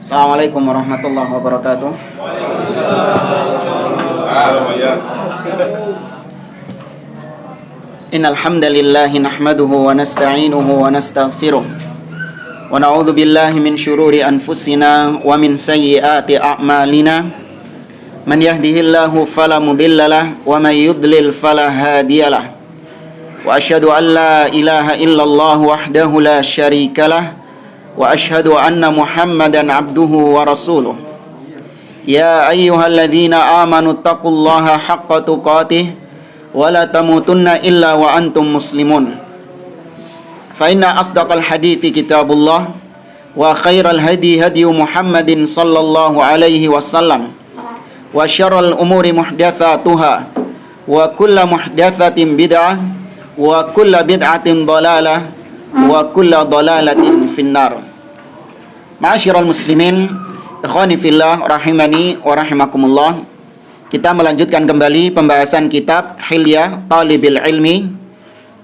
Assalamualaikum warahmatullahi wabarakatuh. Innal hamdalillah nahmaduhu wa nasta'inuhu wa nastaghfiruh wa na'udzu billahi min syururi anfusina wa min sayyiati a'malina. Man yahdihillahu fala mudhillalah wa may yudlil fala hadiyalah. Wa asyhadu an la ilaha illallah wahdahu la syarikalah wa asyhadu anna Muhammadan abduhu wa rasuluh. Ya ayyuhalladzina amanu taqullaha haqqa tuqatih wa la tamutunna illa wa antum muslimun. Fa inna asdaqal hadithi kitabullah wa khairal hadi hadi Muhammadin sallallahu alaihi wasallam wa syarrul umuri muhdatsatuha wa kullu muhdatsatin bid'ah wa kullu bid'atin dhalalah wa kullu dhalalatin finnar. Ma'asyiral muslimin, ikhwani fillah rahimani wa rahimakumullah. Kita melanjutkan kembali pembahasan kitab Hilyah Talibil Ilmi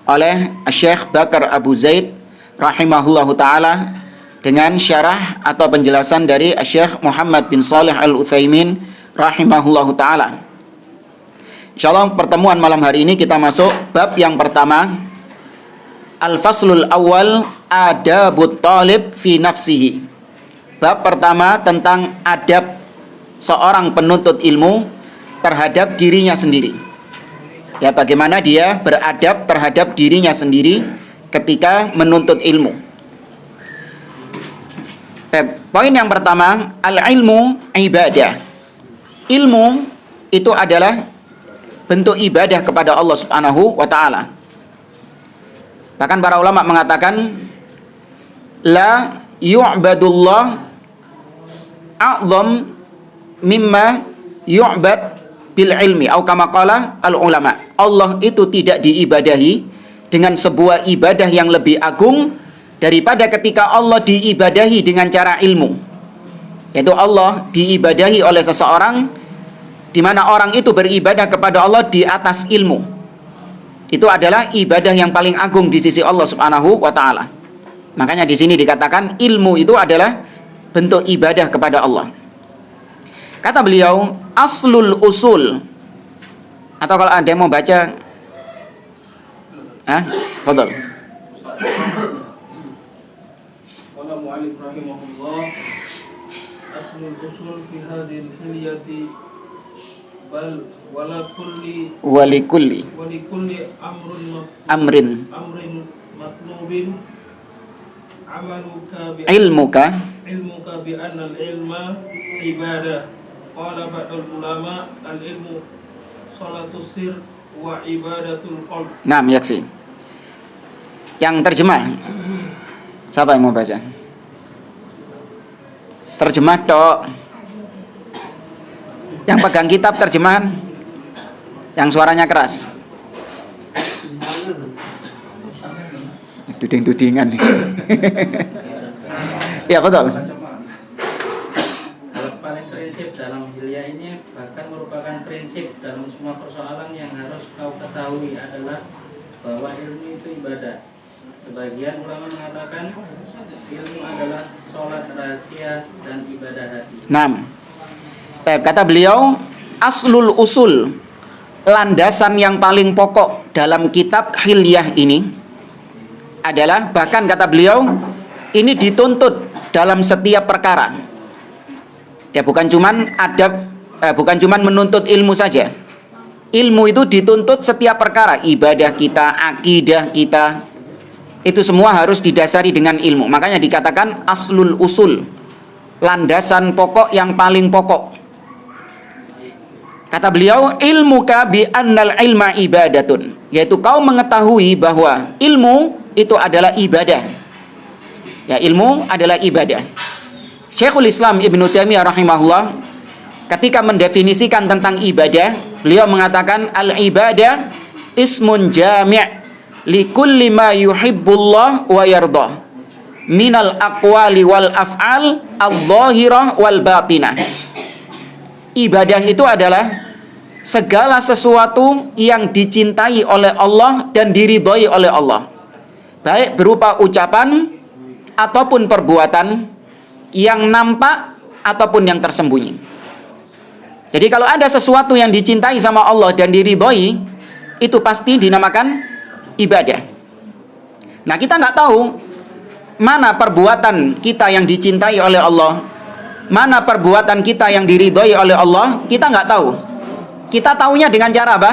oleh Syekh Bakar Abu Zaid rahimahullahu taala dengan syarah atau penjelasan dari Syekh Muhammad bin Shalih Al-Utsaimin rahimahullahu taala. Insyaallah pertemuan malam hari ini kita masuk bab yang pertama, Al-Faslul Awal Adabut Talib fi Nafsihi. Bab pertama tentang adab seorang penuntut ilmu terhadap dirinya sendiri. Ya, bagaimana dia beradab terhadap dirinya sendiri ketika menuntut ilmu. Poin yang pertama, al-ilmu ibadah. Ilmu itu adalah bentuk ibadah kepada Allah Subhanahu wa taala. Bahkan para ulama mengatakan la yu'badullah a'zam mimma yu'bad bil ilmi atau kama qala al ulama. Allah itu tidak diibadahi dengan sebuah ibadah yang lebih agung daripada ketika Allah diibadahi dengan cara ilmu. Yaitu Allah diibadahi oleh seseorang di mana orang itu beribadah kepada Allah di atas ilmu. Itu adalah ibadah yang paling agung di sisi Allah Subhanahu wa taala. Makanya di sini dikatakan ilmu itu adalah bentuk ibadah kepada Allah. Kata beliau, aslul usul. Atau kalau Anda mau baca, fadhal. Qala mu'allif rahimahullah, aslul usul fi hadhil hilyati bal walikulli amrin matlubin amaluka bi ilmuka bi anna al-ilma ibadah. Qala ba'dul ulama al-ilmu salatus sir wa ibadatul qalb. Naam, yakfi. Yang terjemah siapa yang mau baca? Terjemah tok. Yang pegang kitab terjemahan, yang suaranya keras. Duding-dudingan. Ya, betul. Paling prinsip dalam hilyah ini bahkan merupakan prinsip dalam semua persoalan yang harus kau ketahui adalah bahwa ilmu itu ibadah. Sebagian ulama mengatakan ilmu adalah sholat rahasia dan ibadah hati. 6. Kata beliau, aslul usul, landasan yang paling pokok dalam kitab Hilyah ini adalah, bahkan kata beliau, ini dituntut dalam setiap perkara. Ya, bukan cuman bukan cuman menuntut ilmu saja. Ilmu itu dituntut setiap perkara, ibadah kita, akidah kita, itu semua harus didasari dengan ilmu. Makanya dikatakan aslul usul, landasan pokok yang paling pokok. Kata beliau, ilmuka bi annal ilma ibadatun, yaitu kau mengetahui bahwa ilmu itu adalah ibadah. Ya, ilmu adalah ibadah. Syekhul Islam Ibnu Taimiyah rahimahullah ketika mendefinisikan tentang ibadah, beliau mengatakan al-ibadah ismun jami' li kulli ma yuhibbullah wa yardah minal aqwali wal af'al adh-dhahirah wal batinah. Ibadah itu adalah segala sesuatu yang dicintai oleh Allah dan diridhoi oleh Allah, baik berupa ucapan ataupun perbuatan yang nampak ataupun yang tersembunyi. Jadi kalau ada sesuatu yang dicintai sama Allah dan diridhoi, itu pasti dinamakan ibadah. Nah, kita nggak tahu mana perbuatan kita yang dicintai oleh Allah, mana perbuatan kita yang diridhoi oleh Allah, kita nggak tahu. Kita taunya dengan cara apa?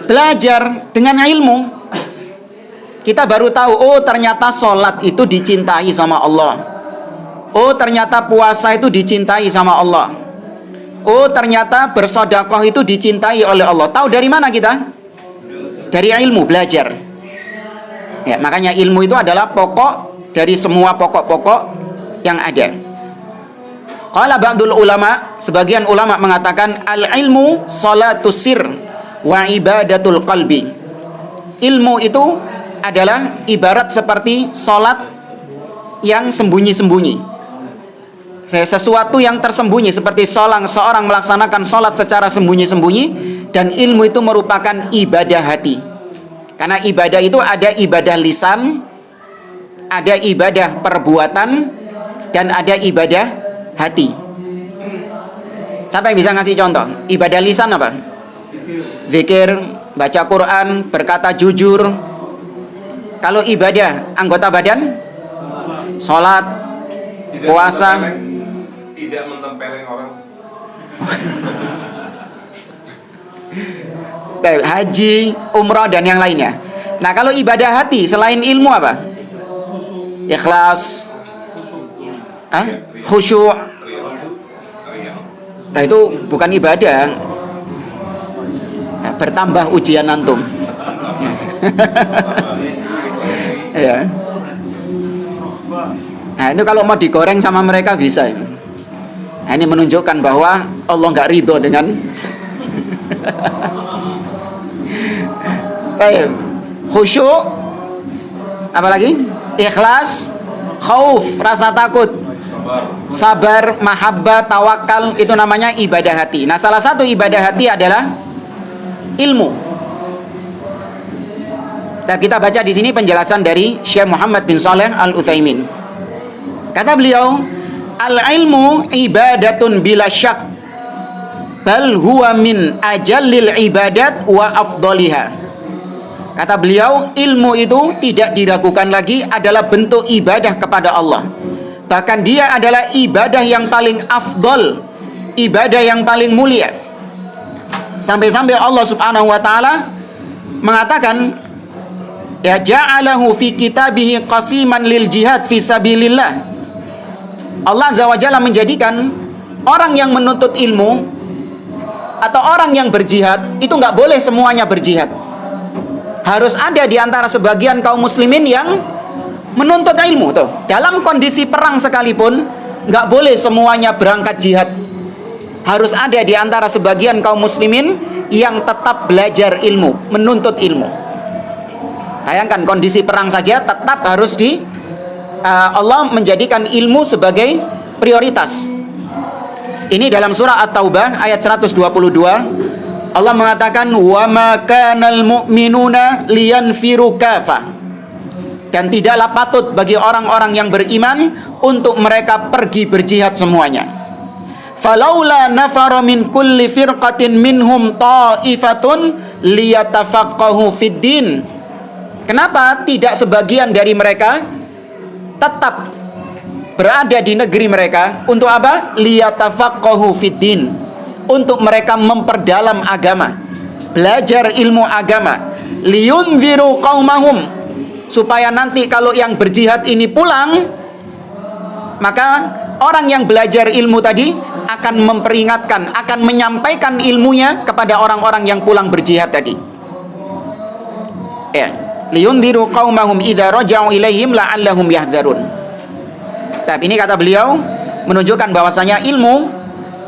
Belajar dengan ilmu. Kita baru tahu, oh ternyata sholat itu dicintai sama Allah. Oh ternyata puasa itu dicintai sama Allah. Oh ternyata bersedekah itu dicintai oleh Allah. Tahu dari mana kita? Dari ilmu, belajar. Ya, makanya ilmu itu adalah pokok dari semua pokok-pokok yang ada. Qala ba'dul ulama, sebagian ulama mengatakan al-ilmu shalatus sir wa ibadatul qalbi. Ilmu itu adalah ibarat seperti sholat yang sembunyi-sembunyi. Sesuatu yang tersembunyi, seperti seorang melaksanakan sholat secara sembunyi-sembunyi, dan ilmu itu merupakan ibadah hati. Karena ibadah itu ada ibadah lisan, ada ibadah perbuatan, dan ada ibadah hati. Siapa yang bisa ngasih contoh? Ibadah lisan apa? Zikir, baca Quran, berkata jujur. Kalau ibadah anggota badan, sholat, puasa, tidak mentempeleng orang, haji, umrah, dan yang lainnya. Nah, kalau ibadah hati selain ilmu apa? Ikhlas, khusyuk. Nah, itu bukan ibadah. Nah, bertambah ujian antum. Ya. Nah, itu kalau mau digoreng sama mereka bisa. Nah, ini menunjukkan bahwa Allah nggak ridho dengan khusyuk, apalagi ikhlas, khauf, rasa takut, sabar, mahabbah, tawakal, itu namanya ibadah hati. Nah, salah satu ibadah hati adalah ilmu. Dan kita baca di sini penjelasan dari Syekh Muhammad bin Shalih Al-Utsaimin. Kata beliau, al-ilmu ibadatun bila syak, bal huwa min ajallil ibadat wa afdaliha. Kata beliau, ilmu itu tidak diragukan lagi adalah bentuk ibadah kepada Allah. Bahkan dia adalah ibadah yang paling afdal, ibadah yang paling mulia. Sampai-sampai Allah Subhanahu wa taala mengatakan, ya ja'alahu fi kitabihi qasiman lil jihad fi sabilillah. Allah Azza wa Jalla menjadikan orang yang menuntut ilmu atau orang yang berjihad itu nggak boleh semuanya berjihad. Harus ada di antara sebagian kaum muslimin yang menuntut ilmu tuh. Dalam kondisi perang sekalipun nggak boleh semuanya berangkat jihad. Harus ada di antara sebagian kaum muslimin yang tetap belajar ilmu, menuntut ilmu. Bayangkan kondisi perang saja tetap harus Allah menjadikan ilmu sebagai prioritas. Ini dalam surah At-Taubah ayat 122. Allah mengatakan wa ma kanal mu'minuna liyanfiru kafah. Dan tidaklah patut bagi orang-orang yang beriman untuk mereka pergi berjihad semuanya. Falaula nafara min kulli firqatin minhum ta'ifatun liyatafaqahu fid din. Kenapa tidak sebagian dari mereka tetap berada di negeri mereka untuk apa? Liyatafaqahu fid din, untuk mereka memperdalam agama, belajar ilmu agama, liyunziru qaumahum, supaya nanti kalau yang berjihad ini pulang, maka orang yang belajar ilmu tadi akan memperingatkan, akan menyampaikan ilmunya kepada orang-orang yang pulang berjihad tadi. Ya, liyunziru qaumahum idza raja'u ilaihim la'allahum yahdharun. Tapi ini kata beliau menunjukkan bahwasanya ilmu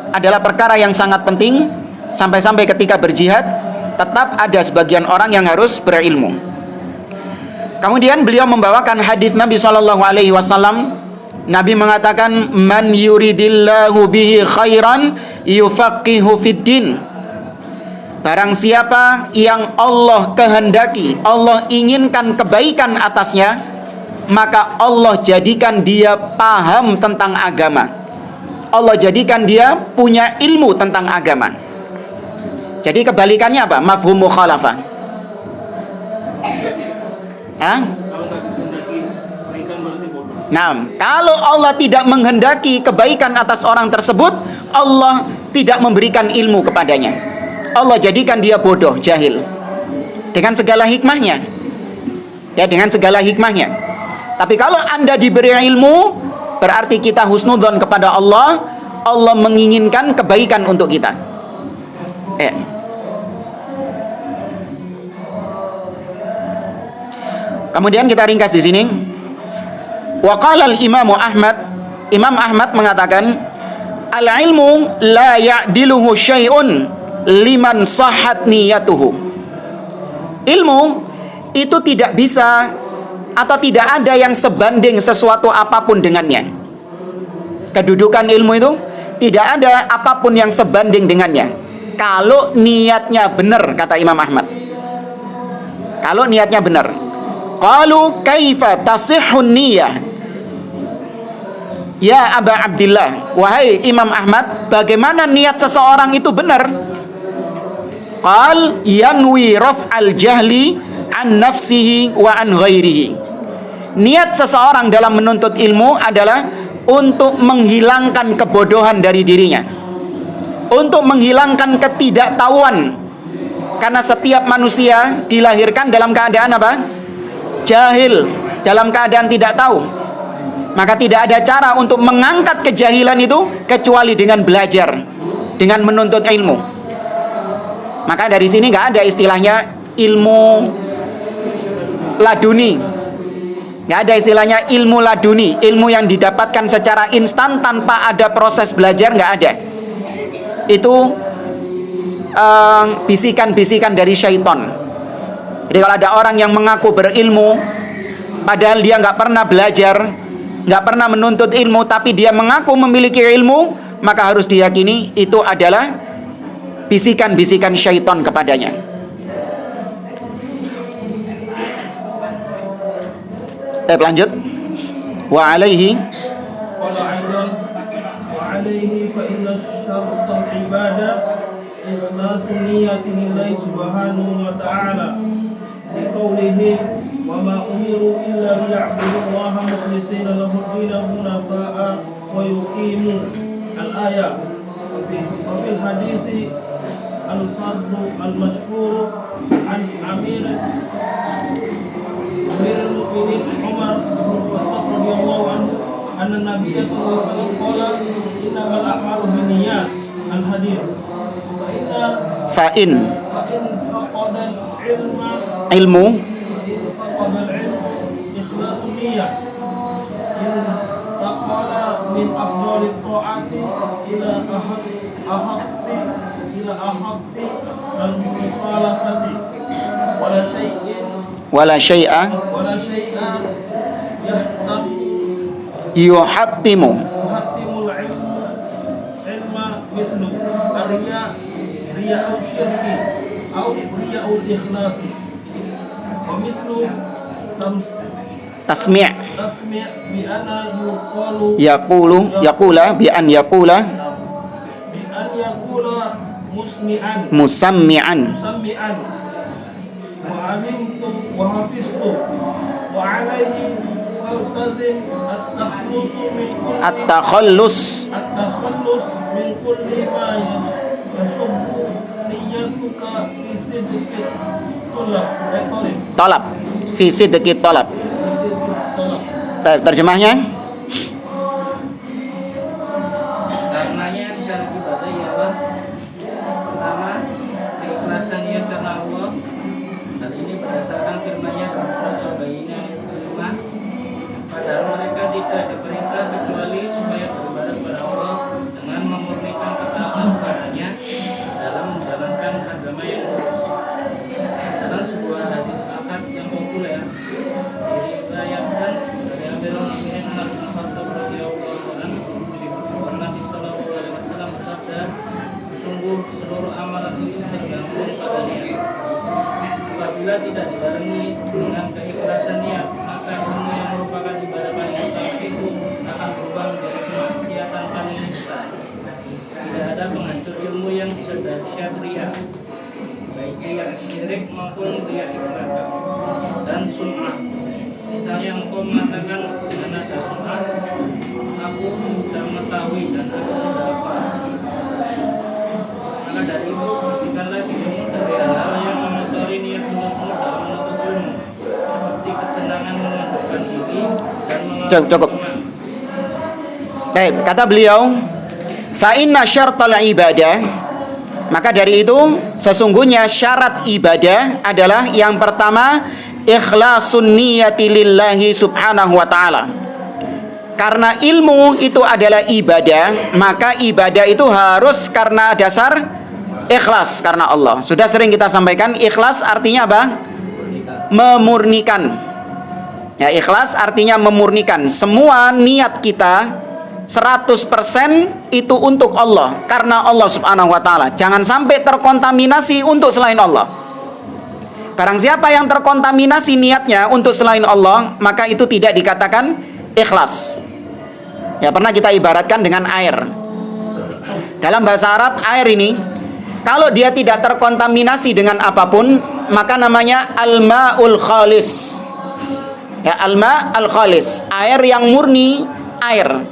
adalah perkara yang sangat penting. Sampai-sampai ketika berjihad tetap ada sebagian orang yang harus berilmu. Kemudian beliau membawakan hadis Nabi SAW. Nabi mengatakan, man yuridillahu bihi khairan yufaqihu fid din. Barang siapa yang Allah kehendaki, Allah inginkan kebaikan atasnya, maka Allah jadikan dia paham tentang agama. Allah jadikan dia punya ilmu tentang agama. Jadi kebalikannya apa? Mafhum mukhalafah. Hah? Nah, kalau Allah tidak menghendaki kebaikan atas orang tersebut, Allah tidak memberikan ilmu kepadanya. Allah jadikan dia bodoh, jahil. Dengan segala hikmahnya. Ya, dengan segala hikmahnya. Tapi kalau Anda diberi ilmu, berarti kita husnudzon kepada Allah. Allah menginginkan kebaikan untuk kita. Kemudian kita ringkas di sini. Wa qala al-Imam Ahmad mengatakan, al-ilmu la ya'diluhu syai'un liman sahhat niyatuhu. Ilmu itu tidak bisa atau tidak ada yang sebanding sesuatu apapun dengannya. Kedudukan ilmu itu tidak ada apapun yang sebanding dengannya. Kalau niatnya benar, kata Imam Ahmad. Kalau niatnya benar. Qalu kaifa tasihhun niyah? Ya Aba Abdillah, wahai Imam Ahmad, bagaimana niat seseorang itu benar? Qal yanwi raf'al jahli an nafsihi wa an ghairihi. Niat seseorang dalam menuntut ilmu adalah untuk menghilangkan kebodohan dari dirinya, untuk menghilangkan ketidaktahuan. Karena setiap manusia dilahirkan dalam keadaan apa? Jahil, dalam keadaan tidak tahu. Maka tidak ada cara untuk mengangkat kejahilan itu kecuali dengan belajar, dengan menuntut ilmu. Maka dari sini nggak ada istilahnya ilmu laduni. Nggak ada istilahnya ilmu laduni, ilmu yang didapatkan secara instan tanpa ada proses belajar, nggak ada. Itu bisikan-bisikan dari syaitan. Jadi kalau ada orang yang mengaku berilmu, padahal dia nggak pernah belajar, nggak pernah menuntut ilmu, tapi dia mengaku memiliki ilmu, maka harus diyakini itu adalah bisikan-bisikan syaitan kepadanya. Lanjut. Wa alaihi fa inna syartal ibadah ikhlasun niyati lillahi subhanahu wa ta'ala bi qawlihi wa ma umiru illa liya'budullaha mukhlishina lahu ad-dina hunafa'a wa yuqimu al-ayah wa fil hadisi al-fadlu al-mashhur an Amirul Mukminin Umar bin Khattab radhiyallahu anhu anna Nabiy sallallahu alaihi wasallam qala innamal a'malu binniyat al-hadis fa in faqada ilmu ikhlasun niyyah in taqala min afdalit ta'ati ila ahatti al-mukhalafati wala syai'a yuhattimu ilma mislu riya'u syirki au riya'u ikhlasi wa mislu tasmi' bi anna yaqula bi an yaqula musammi'an wa alimtu wa hafiztu wa alaihi faltazim at-takhallus min kulli ma yashubbu niyyatuka fi sidqi talab fi sidqi talab. Terjemahnya, karenanya syarat ibadah ialah pertama keikhlasan niat karena Allah. Hal ini berdasarkan firman-Nya dalam surat Al-Bayyinah ayat 5. Padahal mereka tidak diperintah kecuali supaya beribadah kepada Allah dengan memurnikan ketaatan kepadanya dalam menjalankan agama yang lurus. Dalam sebuah hadis akad yang populer diriwayatkan dari Amirul Mukminin Umar bin Khattab radhiyallahu anhu, Nabi sallallahu alaihi wasallam bersabda, sungguh seluruh amalan itu tergantung pada niat. Apabila tidak dibarengi dengan keikhlasan niat, maka ilmu yang merupakan ria, baik ria syirik maupun ria ikhlas. Dan sum'ah, misalnya engkau mengatakan dengan ada sum'ah, aku sudah mengetahui dan aku sudah hafal. Maka dari itu bersihkanlah dirimu dari hal yang mengotori niat tulusmu dalam menuntut ilmu, seperti kesenangan menunjukkan diri dan Cukup. Baik, kata beliau, fa inna syartal ibadah, maka dari itu sesungguhnya syarat ibadah adalah yang pertama ikhlasun niyati lillahi subhanahu wa ta'ala. Karena ilmu itu adalah ibadah, maka ibadah itu harus karena dasar ikhlas karena Allah. Sudah sering kita sampaikan, ikhlas artinya apa? Memurnikan. Ya, ikhlas artinya memurnikan. Semua niat kita 100% itu untuk Allah, karena Allah subhanahu wa ta'ala. Jangan sampai terkontaminasi untuk selain Allah. Barang siapa yang terkontaminasi niatnya untuk selain Allah, maka itu tidak dikatakan ikhlas. Ya, pernah kita ibaratkan dengan air. Dalam bahasa Arab, air ini kalau dia tidak terkontaminasi dengan apapun, maka namanya al-ma'ul khalis. Ya, al-ma' al-khalis, air yang murni, air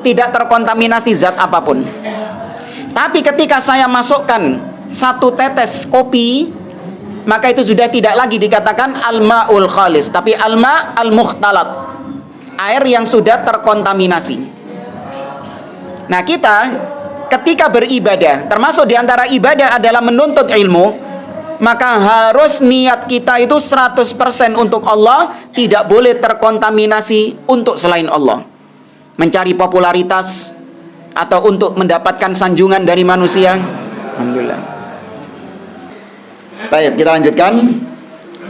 tidak terkontaminasi zat apapun. Tapi ketika saya masukkan 1 tetes kopi, maka itu sudah tidak lagi dikatakan al-ma'ul khalis, tapi al-ma' al-mukhtalat, air yang sudah terkontaminasi. Nah, kita ketika beribadah, termasuk diantara ibadah adalah menuntut ilmu, maka harus niat kita itu 100% untuk Allah, tidak boleh terkontaminasi untuk selain Allah. Mencari popularitas atau untuk mendapatkan sanjungan dari manusia. Alhamdulillah. Baik, kita lanjutkan.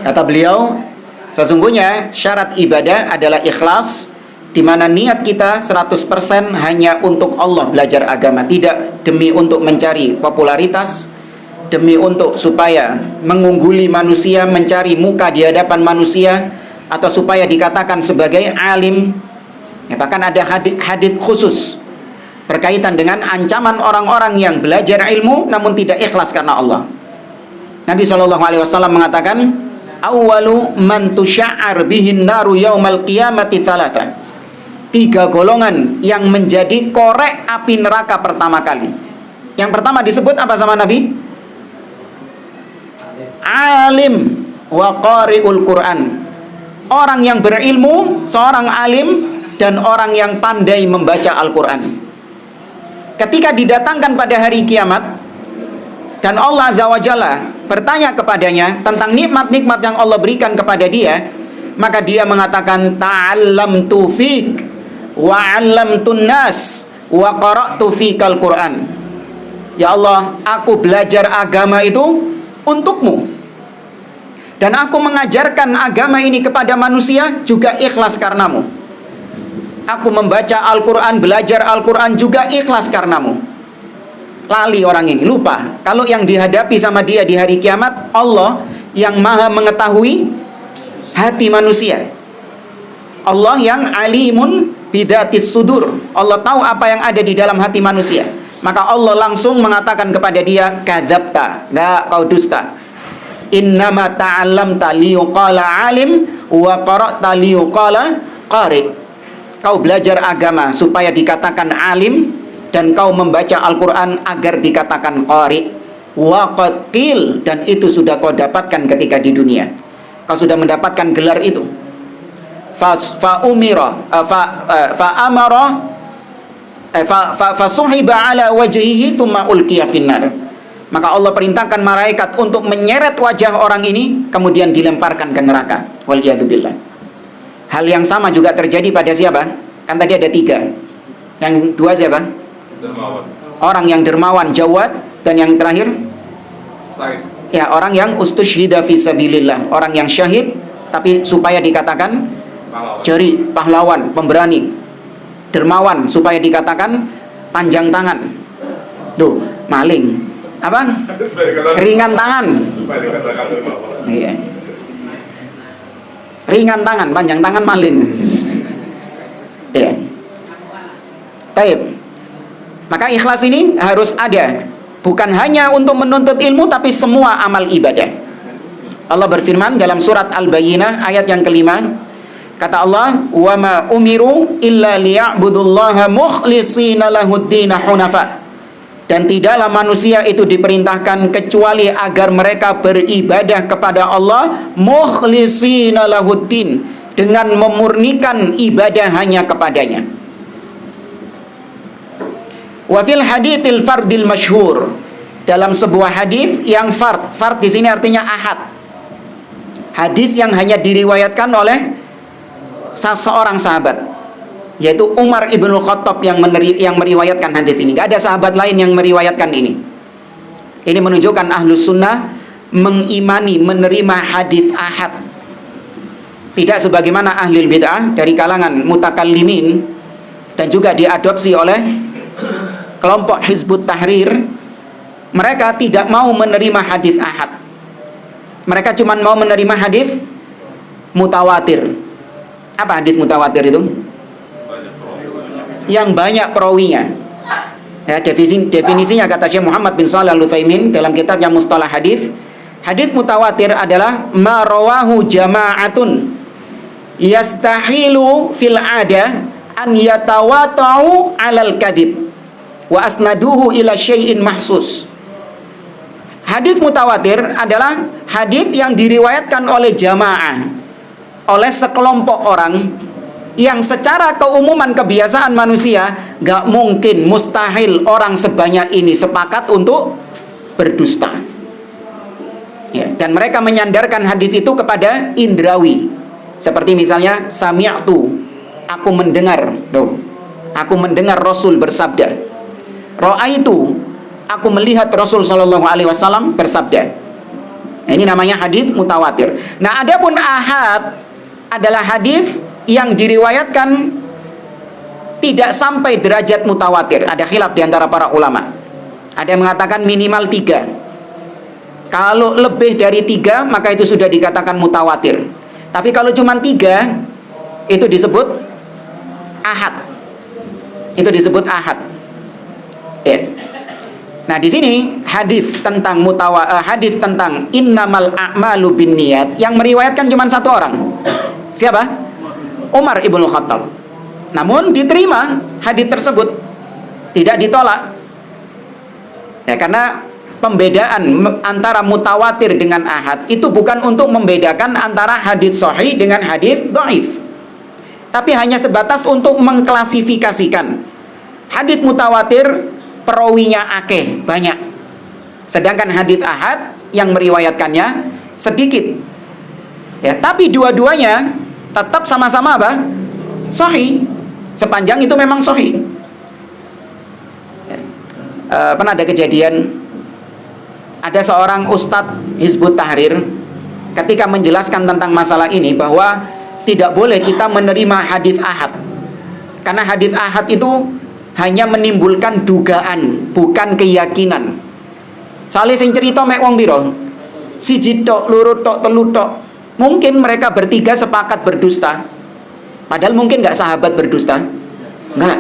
Kata beliau, sesungguhnya syarat ibadah adalah ikhlas, di mana niat kita 100% hanya untuk Allah belajar agama, tidak demi untuk mencari popularitas, demi untuk supaya mengungguli manusia, mencari muka di hadapan manusia, atau supaya dikatakan sebagai alim. Ya, bahkan ada hadis khusus berkaitan dengan ancaman orang-orang yang belajar ilmu namun tidak ikhlas karena Allah. Nabi SAW mengatakan, awwalu man tusya'ar bihin naru yaumal qiyamati thalatha. 3 golongan yang menjadi korek api neraka pertama kali. Yang pertama disebut apa sama Nabi? Alim wa qari'ul Quran. Orang yang berilmu, seorang alim, dan orang yang pandai membaca Al-Quran. Ketika didatangkan pada hari kiamat dan Allah Azza wa Jalla bertanya kepadanya tentang nikmat-nikmat yang Allah berikan kepada dia, maka dia mengatakan, ta'allamtu fik wa 'allamtun nas wa qara'tu fikal Quran. Ya Allah, aku belajar agama itu untukmu, dan aku mengajarkan agama ini kepada manusia juga ikhlas karenamu. Aku membaca Al-Quran, belajar Al-Quran juga ikhlas karenamu. Lali orang ini, lupa kalau yang dihadapi sama dia di hari kiamat Allah yang maha mengetahui hati manusia. Allah yang alimun bidatis sudur. Allah tahu apa yang ada di dalam hati manusia. Maka Allah langsung mengatakan kepada dia, kadzabta, enggak, kau dusta. Innama ta'allamta liyuqala alim wa qara'ta liyuqala qari'. Kau belajar agama supaya dikatakan alim, dan kau membaca Al-Quran agar dikatakan qari. Wa qad qil, dan itu sudah kau dapatkan ketika di dunia. Kau sudah mendapatkan gelar itu. Fasuhiba ala wajhihi thumma ulqiya finnar. Maka Allah perintahkan malaikat untuk menyeret wajah orang ini, kemudian dilemparkan ke neraka. Waliyadzubillah. Hal yang sama juga terjadi pada siapa? Kan tadi ada 3. Yang 2 siapa? Dermawan. Orang yang dermawan, jawad. Dan yang terakhir? Syahid. Ya, orang yang ustushhida fisabilillah. Orang yang syahid, tapi supaya dikatakan jari, pahlawan, pemberani. Dermawan, supaya dikatakan panjang tangan. Tuh, maling. Apa? Ringan tangan. Supaya dikatakan dermawan. Iya. Ringan tangan, panjang tangan maling. Ya. Baik. Maka ikhlas ini harus ada Bukan hanya untuk menuntut ilmu, tapi semua amal ibadah. Allah berfirman dalam surat Al-Bayyinah ayat yang kelima, kata Allah, "Wa ma umiru illa liya'budullaha mukhlishina lahuddina hunafa." Dan tidaklah manusia itu diperintahkan kecuali agar mereka beribadah kepada Allah mukhlishina lahuddin, dengan memurnikan ibadah hanya kepadanya. Wa fil haditsil fardil masyhur, dalam sebuah hadis yang fard di sini artinya ahad. Hadis yang hanya diriwayatkan oleh seorang sahabat, yaitu Umar ibn Khattab yang meriwayatkan hadis ini. Gak ada sahabat lain yang meriwayatkan ini. Ini menunjukkan ahlus sunnah mengimani, menerima hadis ahad. Tidak sebagaimana ahli bid'ah dari kalangan mutakallimin, dan juga diadopsi oleh kelompok Hizbut Tahrir. Mereka tidak mau menerima hadis ahad. Mereka cuma mau menerima hadis mutawatir. Apa hadis mutawatir itu? Yang banyak perawinya. Ya, definisinya kata Syekh Muhammad bin Shalih Al-Utsaimin dalam kitabnya Mustalah Hadis. Hadis mutawatir adalah ma rawahu jama'atun yastahilu fil 'ada an yatawata'u 'alal kadhib wa asnaduhu ila syai'in mahsus. Hadis mutawatir adalah hadis yang diriwayatkan oleh jamaah, oleh sekelompok orang yang secara keumuman kebiasaan manusia gak mungkin, mustahil orang sebanyak ini sepakat untuk berdusta. Ya, dan mereka menyandarkan hadis itu kepada indrawi, seperti misalnya sami'tu, aku mendengar, aku mendengar Rasul bersabda. Ra'aitu, aku melihat Rasul sallallahu alaihi wasallam bersabda. Nah, ini namanya hadis mutawatir. Nah, adapun ahad adalah hadis yang diriwayatkan tidak sampai derajat mutawatir. Ada khilaf di antara para ulama. Ada yang mengatakan minimal 3. Kalau lebih dari 3, maka itu sudah dikatakan mutawatir. Tapi kalau cuma 3, itu disebut ahad. Itu disebut ahad. Ya. Nah, di sini hadis tentang hadis tentang innamal a'malu binniyat yang meriwayatkan cuma satu orang. Siapa? Umar ibn Khattab. Namun diterima hadis tersebut, tidak ditolak. Ya, karena pembedaan antara mutawatir dengan ahad itu bukan untuk membedakan antara hadis sahih dengan hadis dhaif, tapi hanya sebatas untuk mengklasifikasikan. Hadis mutawatir perawinya akeh, banyak, sedangkan hadis ahad yang meriwayatkannya sedikit. Ya, tapi dua-duanya tetap sama-sama apa? Sahih, sepanjang itu memang sahih. Ya. Pernah ada kejadian, ada seorang ustadz Hizbut Tahrir ketika menjelaskan tentang masalah ini, bahwa tidak boleh kita menerima hadis ahad, karena hadis ahad itu hanya menimbulkan dugaan, bukan keyakinan. Soalnya sing cerita mek wong piro? Siji tok, loro tok, telu tok. Mungkin mereka bertiga sepakat berdusta, padahal mungkin nggak sahabat berdusta. Nggak.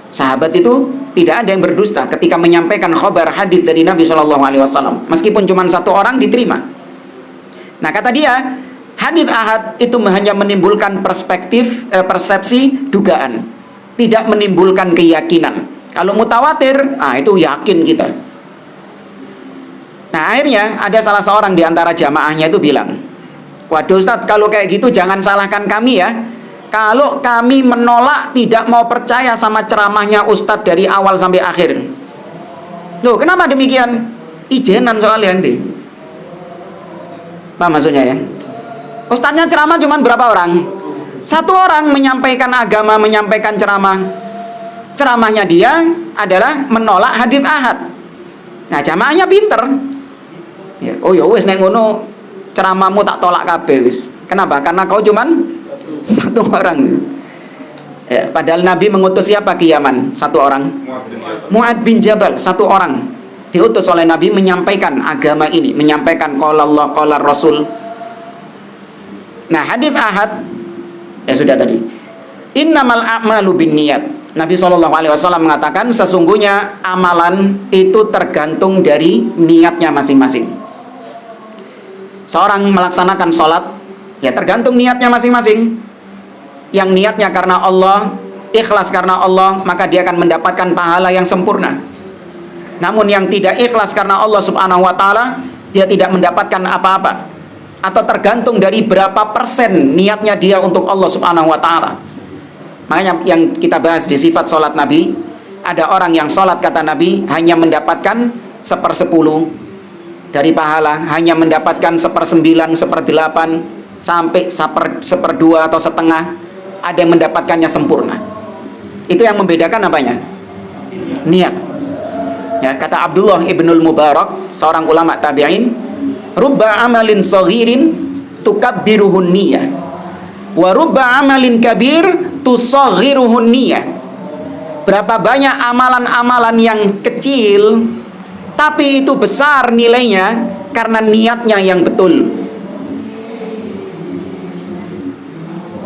Sahabat itu tidak ada yang berdusta ketika menyampaikan khabar hadis dari Nabi SAW. Meskipun cuma satu orang diterima. Nah, kata dia, hadis ahad itu hanya menimbulkan persepsi, dugaan, tidak menimbulkan keyakinan. Kalau mutawatir, itu yakin kita. Nah, akhirnya ada salah seorang di antara jamaahnya itu bilang, waduh Ustadz, kalau kayak gitu jangan salahkan kami ya. Kalau kami menolak, tidak mau percaya sama ceramahnya Ustadz dari awal sampai akhir. Loh, kenapa demikian? Ijenan soalnya nanti. Apa maksudnya ya? Ustadznya ceramah cuma berapa orang? Satu orang menyampaikan agama, menyampaikan ceramah. Ceramahnya dia adalah menolak hadis ahad. Nah, jamaahnya pinter. Ya, oh ya wis nek ngono ceramahmu tak tolak kabeh wis. Kenapa? Karena kau cuman satu orang. Ya, padahal Nabi mengutus siapa ke Yaman? Satu orang. Mu'ad bin Jabal, satu orang. Diutus oleh Nabi menyampaikan agama ini, menyampaikan qala Allah, qala Rasul. Nah, hadis ahad ya sudah tadi. Innamal a'malu binniyat. Nabi SAW mengatakan sesungguhnya amalan itu tergantung dari niatnya masing-masing. Seorang melaksanakan sholat, ya tergantung niatnya masing-masing. Yang niatnya karena Allah, ikhlas karena Allah, maka dia akan mendapatkan pahala yang sempurna. Namun yang tidak ikhlas karena Allah Subhanahu wa ta'ala, dia tidak mendapatkan apa-apa. Atau tergantung dari berapa persen niatnya dia untuk Allah Subhanahu wa ta'ala. Makanya yang kita bahas di sifat sholat Nabi, ada orang yang sholat kata Nabi hanya mendapatkan 1/10 dari pahala, hanya mendapatkan 1/9, 1/8 sampai 1/2 atau setengah. Ada yang mendapatkannya sempurna. Itu yang membedakan apanya? Niat. Ya, kata Abdullah ibnul Mubarak, seorang ulama tabi'in, rubba amalin saghirin tukabbiruhun niyah, wa rubba amalin kabir tusaghiruhun niyah. Berapa banyak amalan-amalan yang kecil tapi itu besar nilainya karena niatnya yang betul.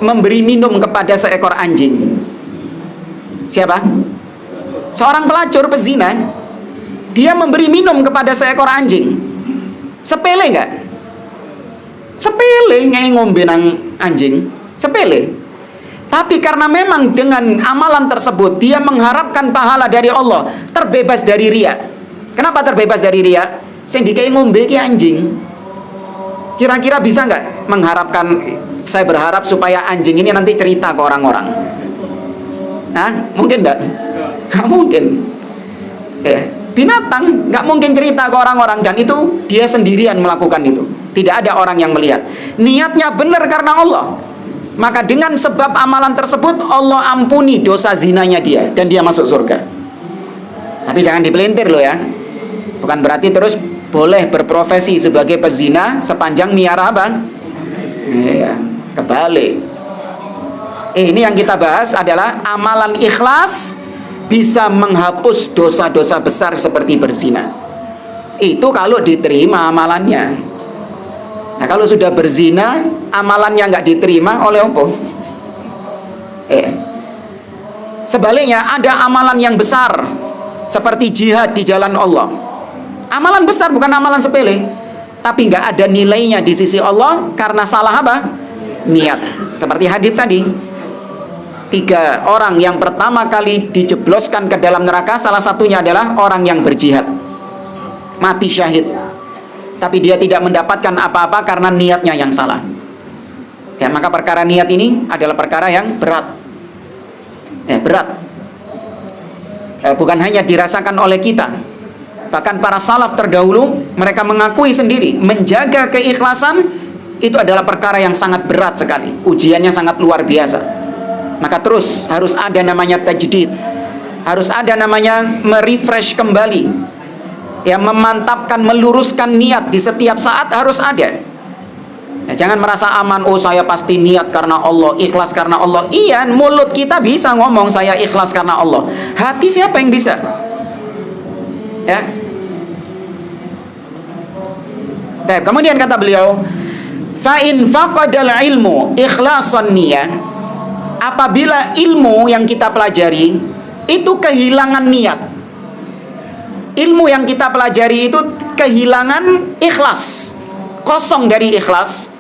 Memberi minum kepada seekor anjing. Siapa? Seorang pelacur pezina. Dia memberi minum kepada seekor anjing. Sepele nggak? Sepele, nyai ngombe nang anjing. Sepele. Tapi karena memang dengan amalan tersebut dia mengharapkan pahala dari Allah, terbebas dari riya. Kenapa terbebas dari riya? Sing dikai ngombe ki anjing. Kira-kira bisa nggak mengharapkan, saya berharap supaya anjing ini nanti cerita ke orang-orang? Nah, mungkin nggak? Nggak mungkin. Binatang nggak mungkin cerita ke orang-orang, dan itu dia sendirian melakukan itu. Tidak ada orang yang melihat. Niatnya benar karena Allah. Maka dengan sebab amalan tersebut Allah ampuni dosa zinanya dia dan dia masuk surga. Tapi jangan dipelintir loh ya. Bukan berarti terus boleh berprofesi sebagai pezina sepanjang miara apa? Iya, kebalik. Ini yang kita bahas adalah amalan ikhlas bisa menghapus dosa-dosa besar seperti berzina. Itu kalau diterima amalannya. Nah, kalau sudah berzina, amalannya nggak diterima oleh apa? Sebaliknya, ada amalan yang besar seperti jihad di jalan Allah. Amalan besar, bukan amalan sepele, tapi nggak ada nilainya di sisi Allah karena salah apa? Niat. Seperti hadis tadi, 3 orang yang pertama kali dijebloskan ke dalam neraka, salah satunya adalah orang yang berjihad, mati syahid, tapi dia tidak mendapatkan apa-apa karena niatnya yang salah. Ya, maka perkara niat ini adalah perkara yang berat. Ya, berat. Bukan hanya dirasakan oleh kita, bahkan para salaf terdahulu mereka mengakui sendiri menjaga keikhlasan itu adalah perkara yang sangat berat sekali, ujiannya sangat luar biasa. Maka terus harus ada namanya tajdid, harus ada namanya merefresh kembali, ya, memantapkan, meluruskan niat di setiap saat harus ada. Ya, jangan merasa aman, oh saya pasti niat karena Allah, ikhlas karena Allah. Iya, mulut kita bisa ngomong saya ikhlas karena Allah, hati siapa yang bisa? Ya. Kemudian kata beliau, fa in faqadal ilmu ikhlasan niyah, apabila ilmu yang kita pelajari itu kehilangan niat, ilmu yang kita pelajari itu kehilangan ikhlas, kosong dari ikhlas,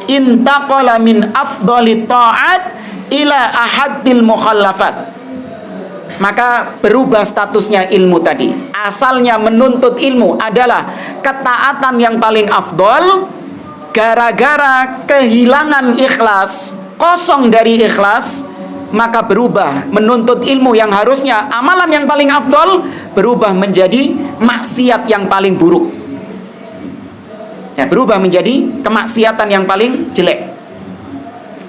intaqala min afdhalit ta'at ila ahadil mukhallafat, maka berubah statusnya ilmu tadi. Asalnya menuntut ilmu adalah ketaatan yang paling afdol, gara-gara kehilangan ikhlas, kosong dari ikhlas, maka berubah menuntut ilmu yang harusnya amalan yang paling afdol, berubah menjadi maksiat yang paling buruk. Ya, berubah menjadi kemaksiatan yang paling jelek.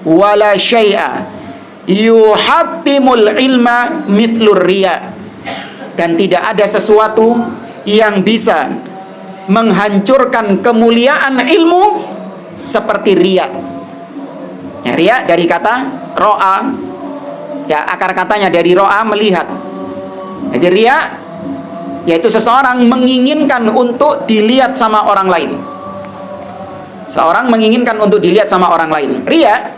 Wala syai'a yuhattimul ilma mithlur riya, dan tidak ada sesuatu yang bisa menghancurkan kemuliaan ilmu seperti riya. Ya, riya dari kata ro'a, ya, akar katanya dari ro'a, melihat. Jadi riya yaitu seseorang menginginkan untuk dilihat sama orang lain. Seorang menginginkan untuk dilihat sama orang lain. Riya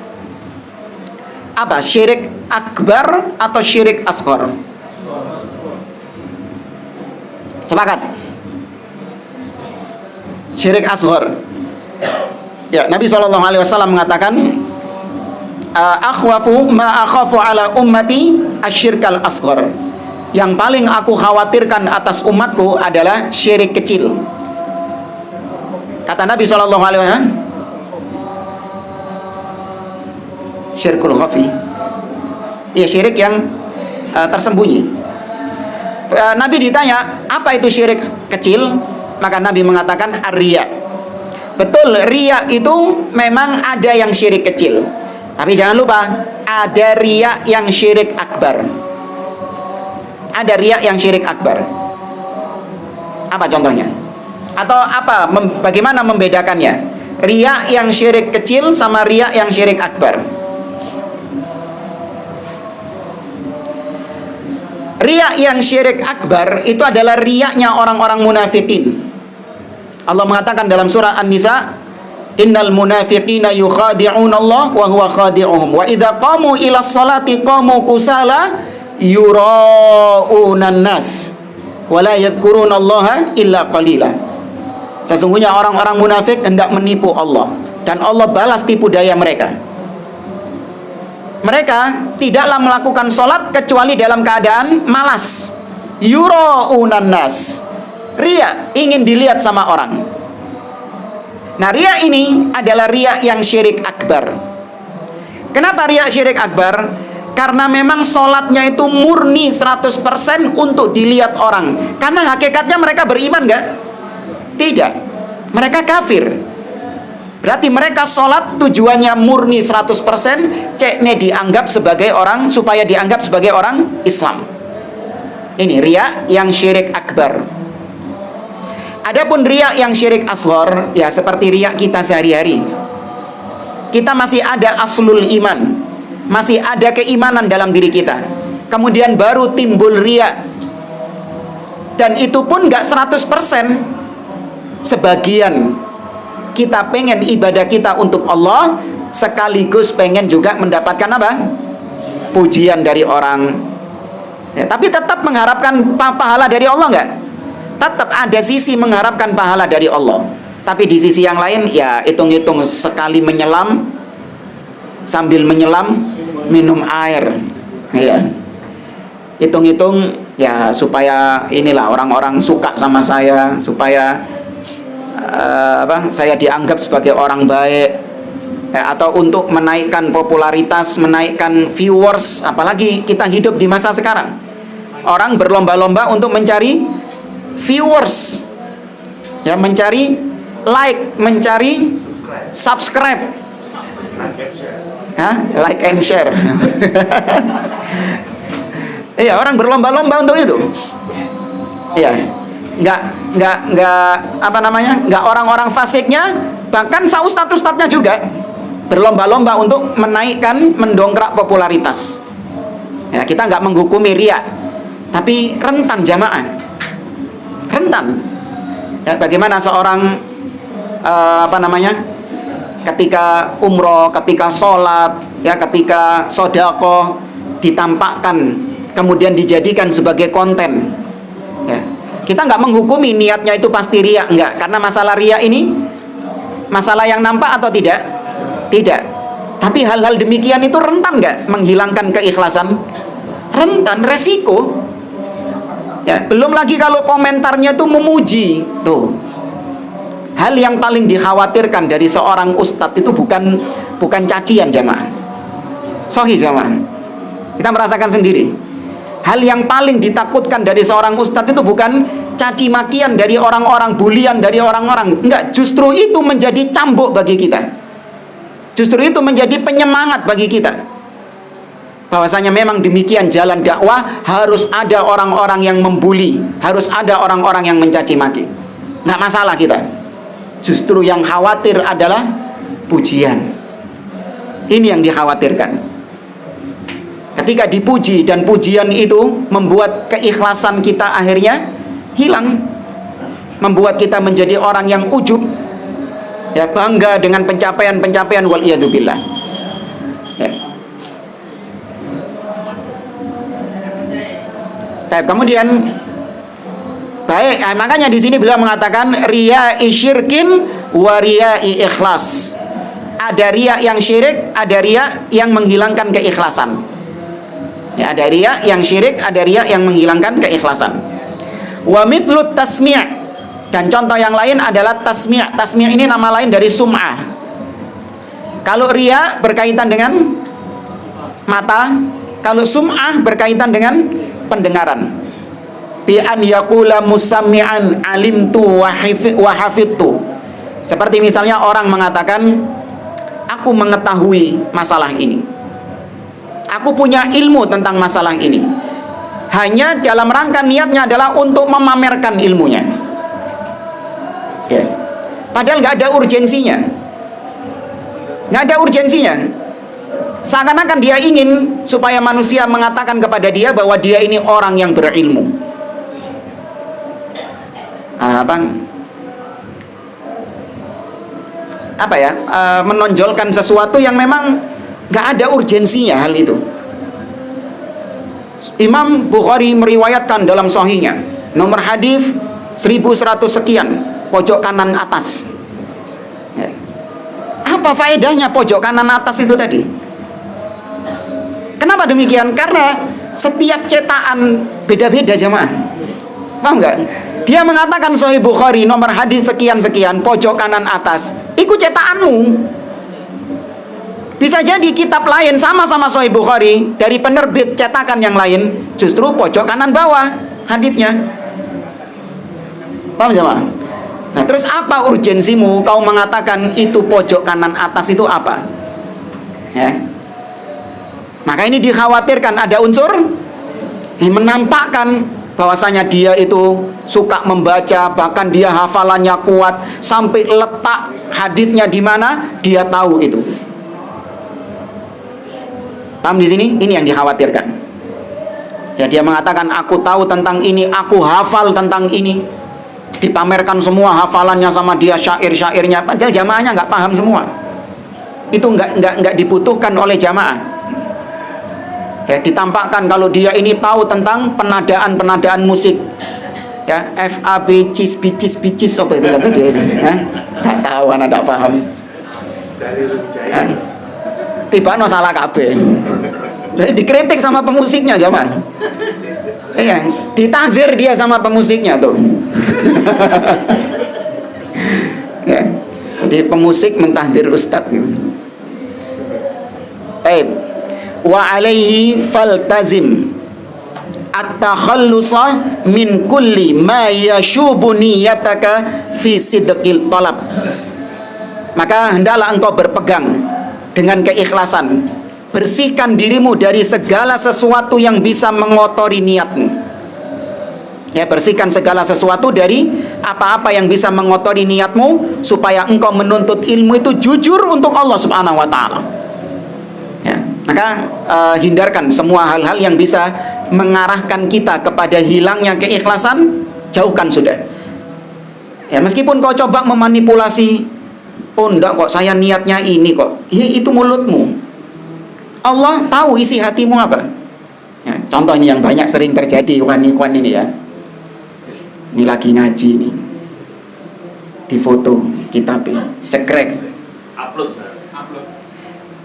Apa? Syirik akbar atau syirik asghar? Sepakat? Syirik asghar. Ya, Nabi SAW mengatakan, akhwafu ma akhafu ala ummati asyirkal asghar. Yang paling aku khawatirkan atas umatku adalah syirik kecil. Kata Nabi SAW, syirkul khafi, ya syirik yang tersembunyi. Nabi ditanya, apa itu syirik kecil? Maka Nabi mengatakan ar-riya. Betul, riya itu memang ada yang syirik kecil, tapi jangan lupa ada riya yang syirik akbar. Ada riya yang syirik akbar. Apa contohnya? Atau apa? Bagaimana membedakannya? Riya yang syirik kecil sama riya yang syirik akbar. Riya yang syirik akbar itu adalah riyanya orang-orang munafikin. Allah mengatakan dalam surah An-Nisa, innal munafiqina yukhadi'una Allah wa huwa khadi'uhum wa idza qamu ila sholati qamu kusala yura'unan nas wa la yadhkuruna Allah illa qalila. Sesungguhnya orang-orang munafik hendak menipu Allah, dan Allah balas tipu daya mereka. Mereka tidaklah melakukan sholat kecuali dalam keadaan malas. Yura'unan nas, riya, ingin dilihat sama orang. Nah, riya ini adalah riya yang syirik akbar. Kenapa riya syirik akbar? Karena memang sholatnya itu murni 100% untuk dilihat orang. Karena hakikatnya mereka beriman nggak? Tidak, mereka kafir. Berarti mereka sholat tujuannya murni 100%, cekne dianggap sebagai orang, supaya dianggap sebagai orang Islam. Ini riya yang syirik akbar. Adapun riya yang syirik asghar, ya seperti riya kita sehari-hari. Kita masih ada aslul iman, masih ada keimanan dalam diri kita, kemudian baru timbul riya. Dan itu pun gak 100%. Sebagian kita pengen ibadah kita untuk Allah, sekaligus pengen juga mendapatkan apa? Pujian dari orang. Ya, tapi tetap mengharapkan pahala dari Allah nggak? Tetap ada sisi mengharapkan pahala dari Allah. Tapi di sisi yang lain, ya hitung-hitung sekali menyelam, sambil menyelam minum air. Ya. Hitung-hitung ya supaya inilah orang-orang suka sama saya, supaya saya dianggap sebagai orang baik, atau untuk menaikkan popularitas, menaikkan viewers. Apalagi kita hidup di masa sekarang, orang berlomba-lomba untuk mencari viewers, ya, mencari like, mencari subscribe, like and share. Iya, orang berlomba-lomba untuk itu. Iya. Nggak orang-orang fasiknya, bahkan ustadz-ustadznya juga berlomba-lomba untuk menaikkan, mendongkrak popularitas. Ya, kita nggak menghukumi riya, tapi rentan jamaah, rentan. Ya, bagaimana seorang ketika umroh, ketika sholat, ya, ketika sodako ditampakkan, kemudian dijadikan sebagai konten. Ya. Kita nggak menghukumi niatnya itu pasti riya, enggak. Karena masalah riya ini masalah yang nampak atau tidak? Tidak. Tapi hal-hal demikian itu rentan nggak menghilangkan keikhlasan? Rentan, resiko. Ya, belum lagi kalau komentarnya itu memuji. Tuh. Hal yang paling dikhawatirkan dari seorang ustadz itu bukan cacian jamaah. Sahih jamaah. Kita merasakan sendiri. Hal yang paling ditakutkan dari seorang ustadz itu bukan caci makian dari orang-orang, bulian dari orang-orang. Enggak, justru itu menjadi cambuk bagi kita. Justru itu menjadi penyemangat bagi kita. Bahwasanya memang demikian jalan dakwah, harus ada orang-orang yang membuli, harus ada orang-orang yang mencaci maki. Enggak masalah kita. Justru yang khawatir adalah pujian. Ini yang dikhawatirkan. Ketika dipuji dan pujian itu membuat keikhlasan kita akhirnya hilang, membuat kita menjadi orang yang ujub, ya, bangga dengan pencapaian-pencapaian, wal iyadu billah. Ya. Kemudian baik, makanya di sini beliau mengatakan riya'i syirkin wa riya'i ikhlas. Ada riya yang syirik, ada riya yang menghilangkan keikhlasan. Ya, ada riya yang syirik, ada riya yang menghilangkan keikhlasan. Wa mithlut tasmi', dan contoh yang lain adalah tasmi'. Tasmi' ini nama lain dari sum'ah. Kalau riya berkaitan dengan mata, kalau sum'ah berkaitan dengan pendengaran. Bi an yaqula musammi'an alimtu wa hafidtu. Seperti misalnya orang mengatakan, aku mengetahui masalah ini, aku punya ilmu tentang masalah ini, hanya dalam rangka niatnya adalah untuk memamerkan ilmunya, ya. Padahal nggak ada urgensinya, seakan-akan dia ingin supaya manusia mengatakan kepada dia bahwa dia ini orang yang berilmu. Menonjolkan sesuatu yang memang nggak ada urgensinya hal itu. Imam Bukhari meriwayatkan dalam sahihnya nomor hadis 1100 sekian, pojok kanan atas. Ya. Apa faedahnya pojok kanan atas itu tadi? Kenapa demikian? Karena setiap cetakan beda-beda, jamaah. Paham nggak? Dia mengatakan Sahih Bukhari nomor hadis sekian-sekian, pojok kanan atas. Ikut cetakanmu. Bisa jadi kitab lain sama-sama Sahih Bukhari dari penerbit cetakan yang lain, justru pojok kanan bawah hadisnya. Paham jemaah? Nah, terus apa urgensimu kau mengatakan itu pojok kanan atas itu apa? Ya. Maka ini dikhawatirkan ada unsur yang menampakkan bahwasanya dia itu suka membaca, bahkan dia hafalannya kuat sampai letak hadisnya di mana dia tahu itu. Paham di sini? Ini yang dikhawatirkan. Ya, dia mengatakan aku tahu tentang ini, aku hafal tentang ini. Dipamerkan semua hafalannya sama dia, syair-syairnya, padahal jamaahnya nggak paham semua. Itu nggak dibutuhkan oleh jamaah. Ya, ditampakkan kalau dia ini tahu tentang penadaan musik, ya, FAB bicis apa itu kata dia itu, tak tahu, anak tak paham. Dari tiba no salah kabeh. Dikritik sama pemusiknya, jamaah. Iya, ditahdir dia sama pemusiknya tuh. Ya, jadi pemusik mentahdir ustadz gitu. Wa alaihi faltazim at-takhallusa min kulli ma yashubu niyataka fi sidqil talab. Maka hendaklah engkau berpegang dengan keikhlasan, bersihkan dirimu dari segala sesuatu yang bisa mengotori niatmu. Ya, bersihkan segala sesuatu dari apa-apa yang bisa mengotori niatmu, supaya engkau menuntut ilmu itu jujur untuk Allah Subhanahu wa taala. Ya, maka hindarkan semua hal-hal yang bisa mengarahkan kita kepada hilangnya keikhlasan, jauhkan sudah. Ya, meskipun kau coba memanipulasi, oh enggak kok, saya niatnya ini kok, ya, itu mulutmu. Allah tahu isi hatimu apa. Ya, contoh ini yang banyak sering terjadi ikhwan-ikhwan ini ya. Ini lagi ngaji nih, di foto kitabnya, cekrek, upload.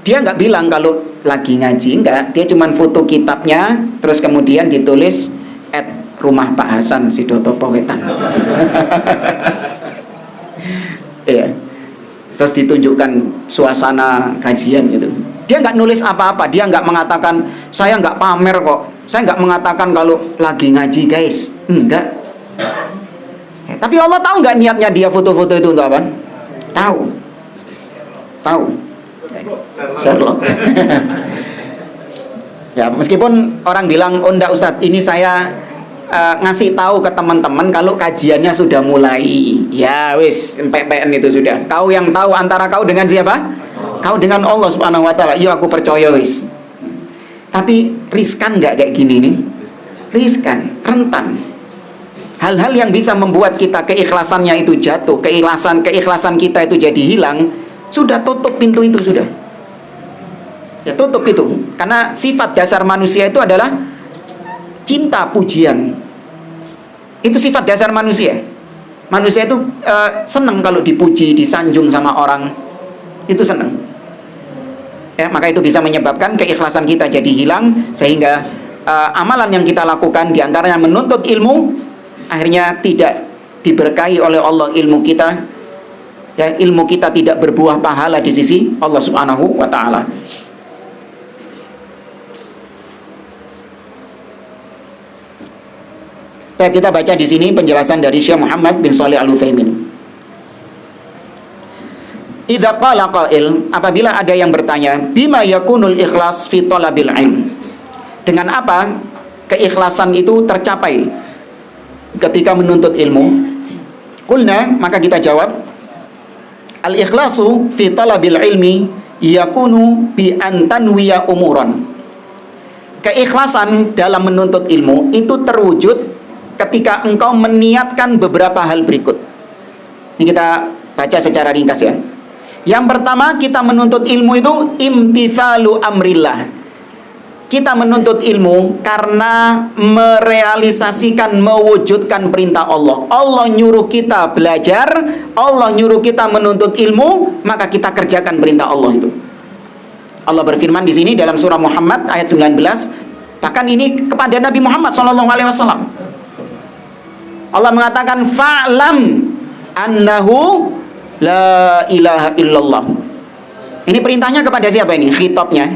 Dia nggak bilang kalau lagi ngaji, enggak. Dia cuma foto kitabnya, terus kemudian ditulis @rumah Pak Hasan Sidoto Wetan. Iya. Terus ditunjukkan suasana kajian gitu. Dia nggak nulis apa-apa. Dia nggak mengatakan saya nggak pamer kok. Saya nggak mengatakan kalau lagi ngaji guys. Enggak. Ya, tapi Allah tahu nggak niatnya dia foto-foto itu untuk apa? Tahu. Sherlock. Ya, meskipun orang bilang, oh enggak Ustadz, ini saya ngasih tahu ke teman-teman kalau kajiannya sudah mulai. Ya wis, PPN itu sudah. Kau yang tahu antara kau dengan siapa? Kau dengan Allah Subhanahu wa taala. Iya, aku percaya wis. Tapi riskan nggak kayak gini nih? Riskan, rentan. Hal-hal yang bisa membuat kita keikhlasannya itu jatuh, keikhlasan kita itu jadi hilang, sudah tutup pintu itu sudah. Ya, tutup itu. Karena sifat dasar manusia itu adalah cinta pujian. Itu sifat dasar manusia. Manusia itu senang kalau dipuji, disanjung sama orang. Itu senang. Ya, maka itu bisa menyebabkan keikhlasan kita jadi hilang, sehingga amalan yang kita lakukan diantaranya menuntut ilmu, akhirnya tidak diberkahi oleh Allah ilmu kita, dan ilmu kita tidak berbuah pahala di sisi Allah Subhanahu wa taala. Kita baca di sini penjelasan dari Syekh Muhammad bin Shalih Al-Utsaimin. Idza qala qail, apabila ada yang bertanya, bima yakunul ikhlas fi talabil ilm? Dengan apa keikhlasan itu tercapai ketika menuntut ilmu? Qulna, maka kita jawab, al-ikhlasu fi talabil ilmi yakunu bi an tanwiya umuran. Keikhlasan dalam menuntut ilmu itu terwujud ketika engkau meniatkan beberapa hal berikut. Ini kita baca secara ringkas ya. Yang pertama, kita menuntut ilmu itu imtithalu amrillah. Kita menuntut ilmu karena merealisasikan, mewujudkan perintah Allah. Allah nyuruh kita belajar, Allah nyuruh kita menuntut ilmu, maka kita kerjakan perintah Allah itu. Allah berfirman di sini dalam surah Muhammad ayat 19, bahkan ini kepada Nabi Muhammad SAW. Allah mengatakan fa'lam annahu la ilaha illallah. Ini perintahnya kepada siapa ini? Khitabnya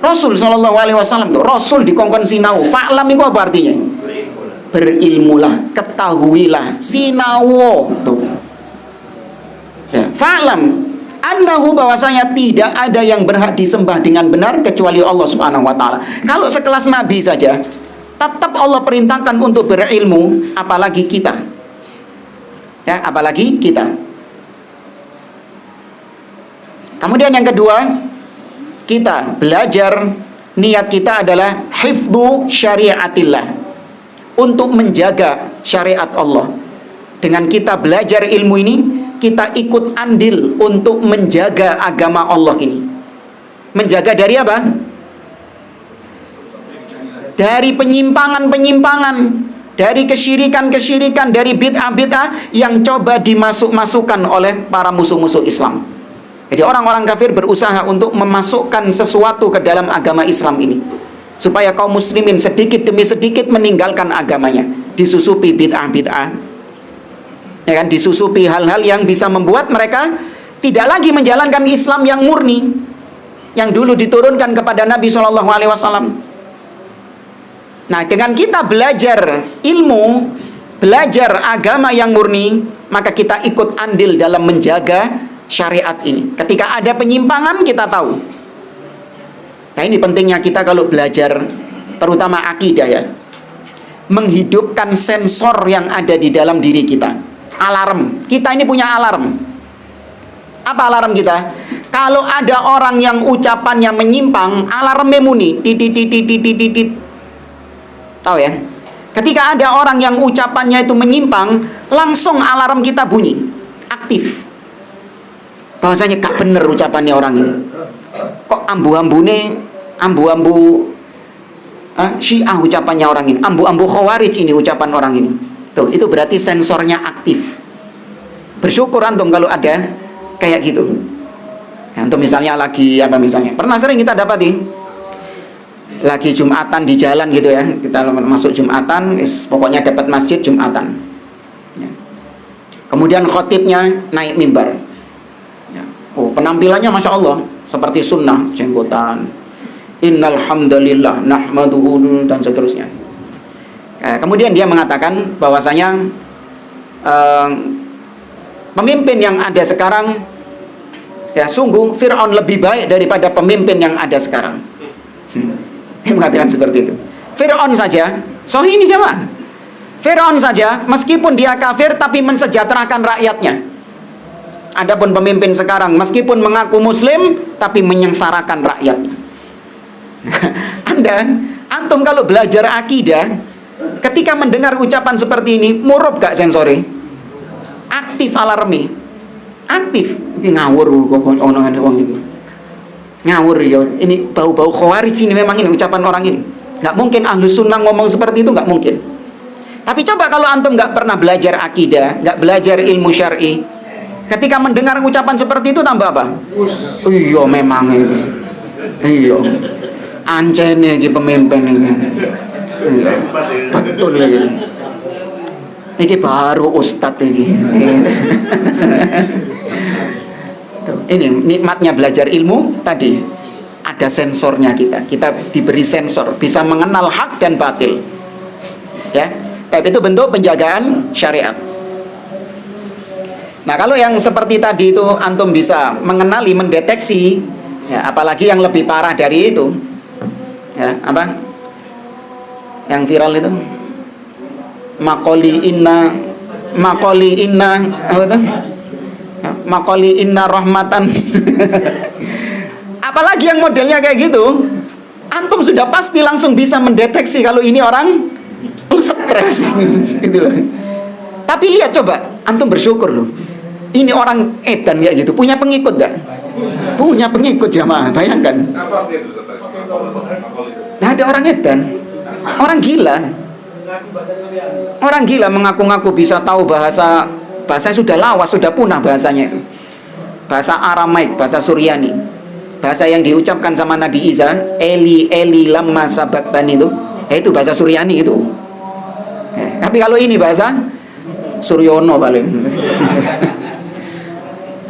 Rasul sallallahu alaihi wasallam tuh. Rasul dikongkon sinau. Fa'lam itu apa artinya? Berilmulah, ketahuilah, sinawo tuh. Ya, fa'lam annahu, bahwasanya tidak ada yang berhak disembah dengan benar kecuali Allah Subhanahu wa taala. Kalau sekelas nabi saja tetap Allah perintahkan untuk berilmu, apalagi kita. Ya, apalagi kita. Kemudian yang kedua, kita belajar, niat kita adalah hifdzu syariatillah, untuk menjaga syariat Allah. Dengan kita belajar ilmu ini, kita ikut andil untuk menjaga agama Allah ini. Menjaga dari apa? Dari penyimpangan-penyimpangan, dari kesyirikan-kesyirikan, dari bid'ah-bid'ah yang coba dimasuk-masukkan oleh para musuh-musuh Islam. Jadi orang-orang kafir berusaha untuk memasukkan sesuatu ke dalam agama Islam ini, supaya kaum muslimin sedikit demi sedikit meninggalkan agamanya, disusupi bid'ah-bid'ah, ya kan, disusupi hal-hal yang bisa membuat mereka tidak lagi menjalankan Islam yang murni, yang dulu diturunkan kepada Nabi SAW. Nah, dengan kita belajar ilmu, belajar agama yang murni, maka kita ikut andil dalam menjaga syariat ini. Ketika ada penyimpangan, kita tahu. Nah, ini pentingnya kita kalau belajar, terutama akidah ya, menghidupkan sensor yang ada di dalam diri kita. Alarm. Kita ini punya alarm. Apa alarm kita? Kalau ada orang yang ucapannya menyimpang, alarmnya muni. Tahu ya? Ketika ada orang yang ucapannya itu menyimpang, langsung alarm kita bunyi, aktif. Bahwasanya gak bener ucapannya orang ini. Kok ambu-ambune, ambu-ambu Syiah ucapannya orang ini, ambu-ambu Khawarij ini ucapan orang ini. Tuh, itu berarti sensornya aktif. Bersyukur antum kalau ada kayak gitu. Antum misalnya lagi apa misalnya? Pernah sering kita dapati lagi Jumatan di jalan gitu ya, kita masuk Jumatan, pokoknya dapat masjid Jumatan ya. Kemudian khotibnya naik mimbar ya. Oh, penampilannya Masya Allah seperti sunnah, jenggotan, innal hamdalillah nahmaduhu, dan seterusnya. Kemudian dia mengatakan bahwasanya pemimpin yang ada sekarang ya, sungguh Fir'aun lebih baik daripada pemimpin yang ada sekarang. Dia mengatakan seperti itu. Fir'aun saja, sohi ini jemaah, Fir'aun saja meskipun dia kafir tapi mensejahterakan rakyatnya. Adapun pemimpin sekarang meskipun mengaku muslim tapi menyengsarakan rakyatnya. Antum kalau belajar akidah, ketika mendengar ucapan seperti ini, murub gak sensori? Aktif alarmi, aktif. Ini ngawur orang itu. Ngawur ya, ini bau-bau Khawarij ini, memang ini ucapan orang ini. Nggak mungkin Ahlus Sunnah ngomong seperti itu, nggak mungkin. Tapi coba kalau antum nggak pernah belajar akidah, nggak belajar ilmu syar'i, ketika mendengar ucapan seperti itu tambah apa? Iya memang itu. Iya. Ancene iki pemimpin iki. Iya. Betul iki. Iki baru ustadz iki. Ini nikmatnya belajar ilmu tadi. Ada sensornya kita diberi sensor, bisa mengenal hak dan batil. Ya. Tapi itu bentuk penjagaan syariat. Nah, kalau yang seperti tadi itu antum bisa mengenali, mendeteksi, ya, apalagi yang lebih parah dari itu, ya, apa? Yang viral itu, makoli inna, apa itu? Makoli inna rahmatan. Apalagi yang modelnya kayak gitu, antum sudah pasti langsung bisa mendeteksi kalau ini orang stres gitu loh. Tapi lihat coba, antum bersyukur loh. Ini orang edan kayak gitu, punya pengikut gak? Punya pengikut jamaah, bayangkan. Apa sih itu Ustaz? Nah, ada orang edan, orang gila. Orang gila mengaku-ngaku bisa tahu bahasanya sudah lawas, sudah punah bahasanya itu. Bahasa Aramaik, bahasa Suryani. Bahasa yang diucapkan sama Nabi Isa, Eli Eli lamma sabaktani itu bahasa Suryani itu. Tapi kalau ini bahasa Suryono paling.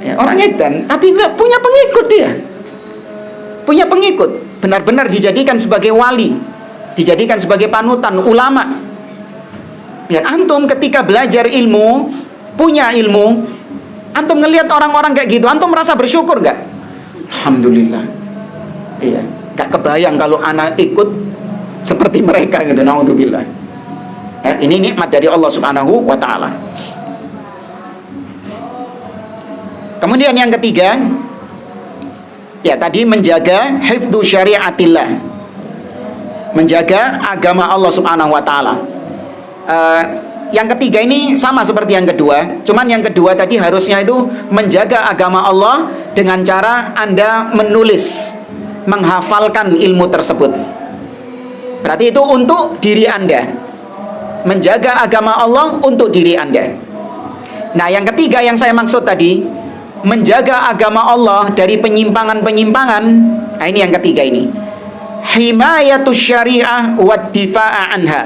Ya, orang edan, tapi punya pengikut dia. Punya pengikut, benar-benar dijadikan sebagai wali, dijadikan sebagai panutan ulama. Ya, antum ketika belajar ilmu, punya ilmu, antum ngelihat orang-orang kayak gitu, antum merasa bersyukur nggak? Alhamdulillah. Iya, nggak kebayang kalau anak ikut seperti mereka gitu. Naudzubillah. Ya, ini nikmat dari Allah Subhanahu wa ta'ala. Kemudian yang ketiga, ya tadi menjaga hifdzu syariatillah, menjaga agama Allah Subhanahu wa ta'ala. Yang ketiga ini sama seperti yang kedua, cuman yang kedua tadi harusnya itu menjaga agama Allah dengan cara Anda menulis, menghafalkan ilmu tersebut. Berarti itu untuk diri Anda, menjaga agama Allah untuk diri Anda. Nah, yang ketiga yang saya maksud tadi, menjaga agama Allah dari penyimpangan-penyimpangan. Nah, ini yang ketiga ini. Himayatus syariah wa difa'a anha.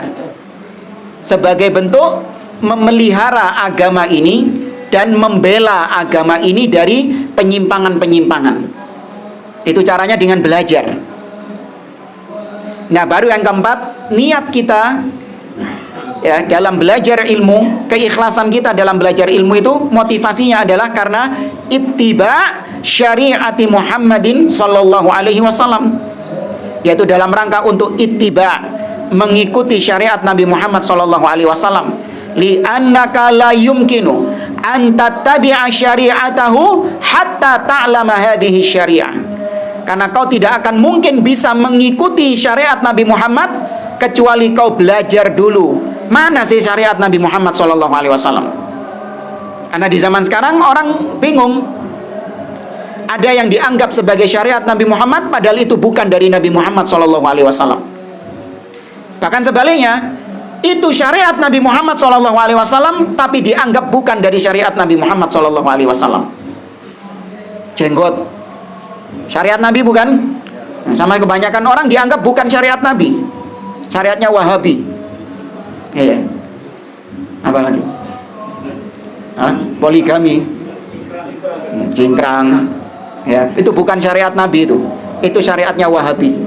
Sebagai bentuk memelihara agama ini dan membela agama ini dari penyimpangan-penyimpangan. Itu caranya dengan belajar. Nah, baru yang keempat, niat kita ya dalam belajar ilmu, keikhlasan kita dalam belajar ilmu itu motivasinya adalah karena ittiba syariati Muhammadin sallallahu alaihi wasallam, yaitu dalam rangka untuk ittiba, mengikuti syariat Nabi Muhammad sallallahu alaihi wasallam. Li annaka la yumkinu an tattabi'a syari'atahu hatta ta'lama hadhihi syari'ah. Karena kau tidak akan mungkin bisa mengikuti syariat Nabi Muhammad kecuali kau belajar dulu mana sih syariat Nabi Muhammad SAW. Karena di zaman sekarang orang bingung, ada yang dianggap sebagai syariat Nabi Muhammad padahal itu bukan dari Nabi Muhammad SAW. Bahkan sebaliknya, itu syariat Nabi Muhammad SAW tapi dianggap bukan dari syariat Nabi Muhammad SAW. Jenggot syariat Nabi bukan? Sama kebanyakan orang dianggap bukan syariat Nabi, syariatnya Wahabi. Iya. Apa lagi? Poligami, cingkrang. Ya, itu bukan syariat Nabi itu. Itu syariatnya Wahabi.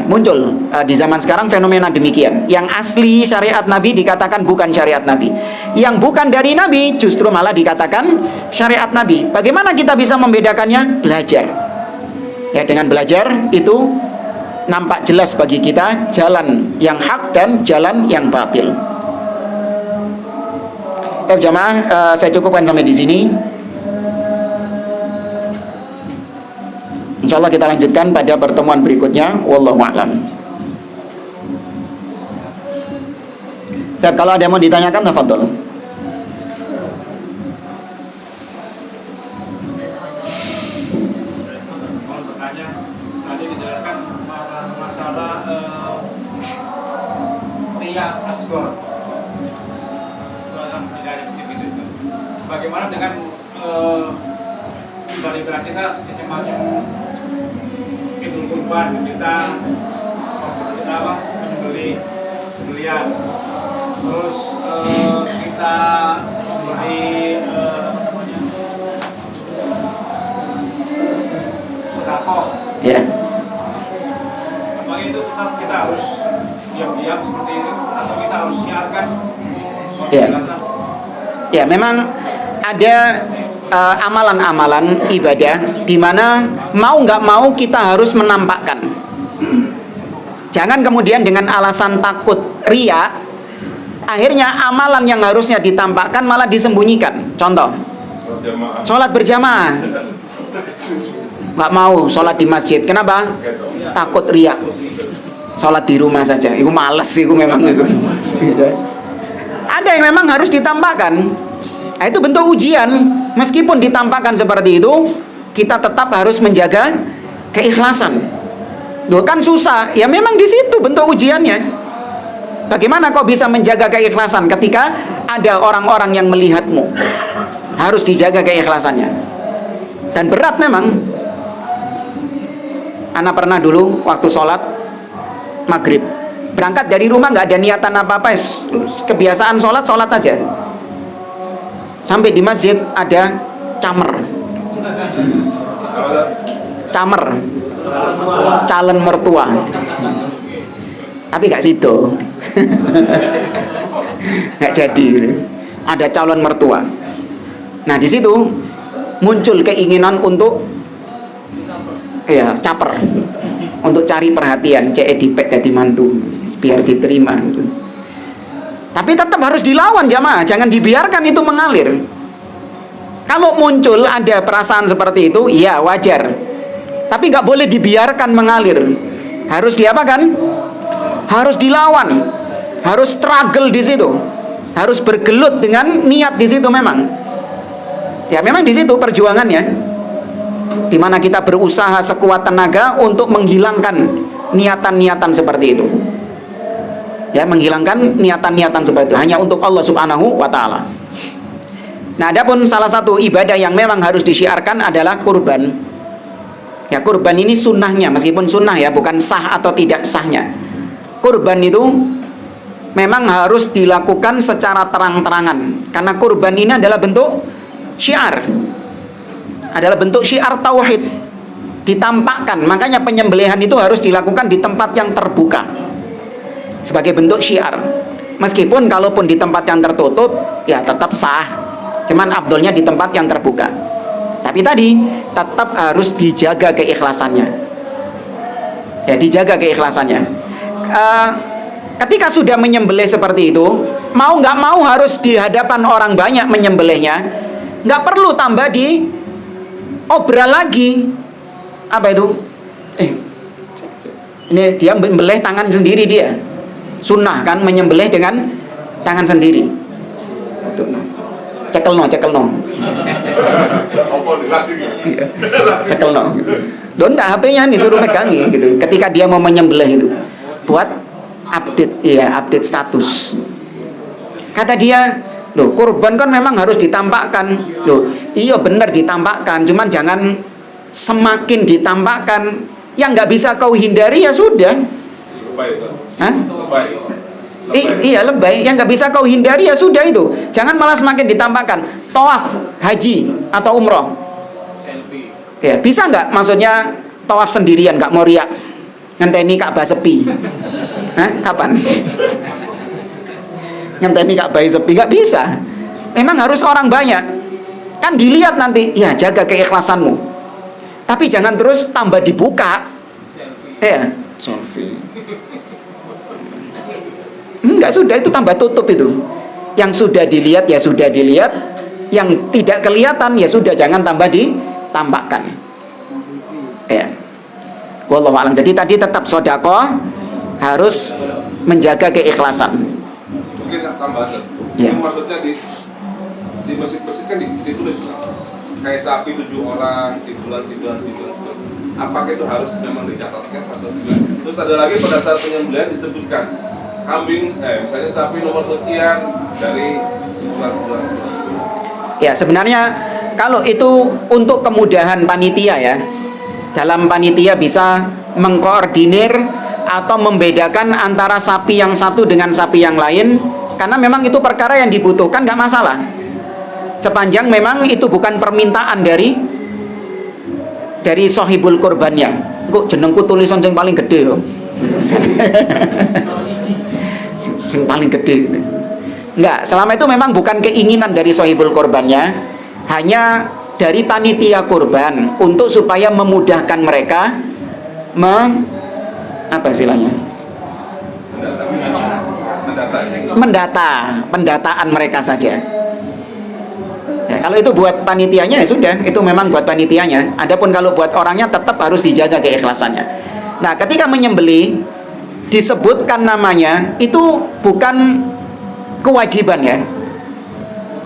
Muncul di zaman sekarang fenomena demikian. Yang asli syariat Nabi dikatakan bukan syariat Nabi. Yang bukan dari Nabi justru malah dikatakan syariat Nabi. Bagaimana kita bisa membedakannya? Belajar. Ya, dengan belajar itu nampak jelas bagi kita jalan yang hak dan jalan yang batil. Jamaah, saya cukupkan sampai di sini. Insyaallah kita lanjutkan pada pertemuan berikutnya. Wallahu a'lam. Dan kalau ada yang mau ditanyakan, tafadhol. Tadi dijelaskan masalah Ria Asgor. Dalam hidayah itu. Bagaimana dengan ibadah kita semacam Idul Kurban, kita menyembelih sembelihan, terus kita memberi sedekah. Ya. Apakah itu tetap kita harus diam-diam seperti itu atau kita harus siarkan? Ya. Ya, memang ada amalan-amalan ibadah di mana mau nggak mau kita harus menampakkan. Jangan kemudian dengan alasan takut ria, akhirnya amalan yang harusnya ditampakkan malah disembunyikan. Contoh, sholat berjamaah, nggak mau sholat di masjid. Kenapa? Takut ria. Sholat di rumah saja. Itu males, itu memang itu. Ada yang memang harus ditampakkan. Nah, itu bentuk ujian. Meskipun ditampakkan seperti itu, kita tetap harus menjaga keikhlasan. Loh, kan susah. Ya memang di situ bentuk ujiannya. Bagaimana kau bisa menjaga keikhlasan ketika ada orang-orang yang melihatmu? Harus dijaga keikhlasannya. Dan berat memang. Ana pernah dulu waktu sholat maghrib, berangkat dari rumah nggak ada niatan apa-apa, kebiasaan sholat aja. Sampai di masjid ada camer, calon mertua, tapi gak situ. Gak jadi. Ada calon mertua. Nah, di situ muncul keinginan untuk caper, untuk cari perhatian, dipet jadi mantu biar diterima gitu. Tapi tetap harus dilawan jamaah, jangan dibiarkan itu mengalir. Kalau muncul ada perasaan seperti itu, ya wajar. Tapi nggak boleh dibiarkan mengalir. Harus diapakan? Harus dilawan. Harus struggle di situ. Harus bergelut dengan niat di situ memang. Ya memang di situ perjuangannya. Di mana kita berusaha sekuat tenaga untuk menghilangkan niatan-niatan seperti itu. Ya, menghilangkan niatan-niatan seperti itu hanya untuk Allah Subhanahu wa taala. Nah, adapun salah satu ibadah yang memang harus disiarkan adalah kurban. Ya, kurban ini sunnahnya, meskipun sunnah ya, bukan sah atau tidak sahnya. Kurban itu memang harus dilakukan secara terang-terangan, karena kurban ini adalah bentuk syiar, adalah bentuk syiar tauhid, ditampakkan. Makanya penyembelihan itu harus dilakukan di tempat yang terbuka sebagai bentuk syiar. Meskipun kalaupun di tempat yang tertutup ya tetap sah, cuman afdolnya di tempat yang terbuka. Tapi tadi tetap harus dijaga keikhlasannya. Ya, dijaga keikhlasannya. Ketika sudah menyembelih seperti itu, mau nggak mau harus di hadapan orang banyak menyembelihnya. Nggak perlu tambah di obral lagi. Apa itu? Ini dia membelih tangan sendiri dia. Sunnah kan menyembelih dengan tangan sendiri. Cekelno. Cekelno. Donda HP-nya disuruh megangi gitu. Ketika dia mau menyembelih itu, buat update status. Kata dia, loh, kurban kan memang harus ditampakkan. Loh, iya benar ditampakkan, cuman jangan semakin ditampakkan yang nggak bisa kau hindari ya sudah. Iya lebay, yang nggak bisa kau hindari ya sudah itu. Jangan malah semakin ditampakkan. Tawaf haji atau umroh, ya bisa nggak? Maksudnya tawaf sendirian, nggak mau riak, ngenteni Ka'bah sepi. Kapan? Ngenteni Ka'bah sepi, nggak bisa. Memang harus orang banyak. Kan dilihat nanti. Ya jaga keikhlasanmu. Tapi jangan terus tambah dibuka. Ya, selfie. Enggak, sudah itu tambah tutup itu. Yang sudah dilihat ya sudah dilihat, yang tidak kelihatan ya sudah jangan tambah ditampakkan. Ya. Wallahu a'lam. Jadi tadi tetap sedekah harus menjaga keikhlasan. Mungkin tambahan. Ya. Maksudnya di masjid-masjid kan ditulis kayak sapi 7 orang, si bulan. Apakah itu harus memang dicatatkan atau tidak? Terus ada lagi pada saat penyembelihan disebutkan kambing, misalnya sapi nomor sekian dari sebulan. Ya, sebenarnya kalau itu untuk kemudahan panitia ya, dalam panitia bisa mengkoordinir atau membedakan antara sapi yang satu dengan sapi yang lain, karena memang itu perkara yang dibutuhkan, nggak masalah, sepanjang memang itu bukan permintaan dari sohibul kurbannya. Kok jenengku tulisan yang paling gede loh, yang paling gede. Enggak, selama itu memang bukan keinginan dari sohibul kurbannya, hanya dari panitia kurban untuk supaya memudahkan mereka pendataan mereka saja. Ya, kalau itu buat panitianya ya sudah, itu memang buat panitianya. Adapun kalau buat orangnya tetap harus dijaga keikhlasannya. Nah, ketika menyembelih disebutkan namanya itu bukan kewajiban ya.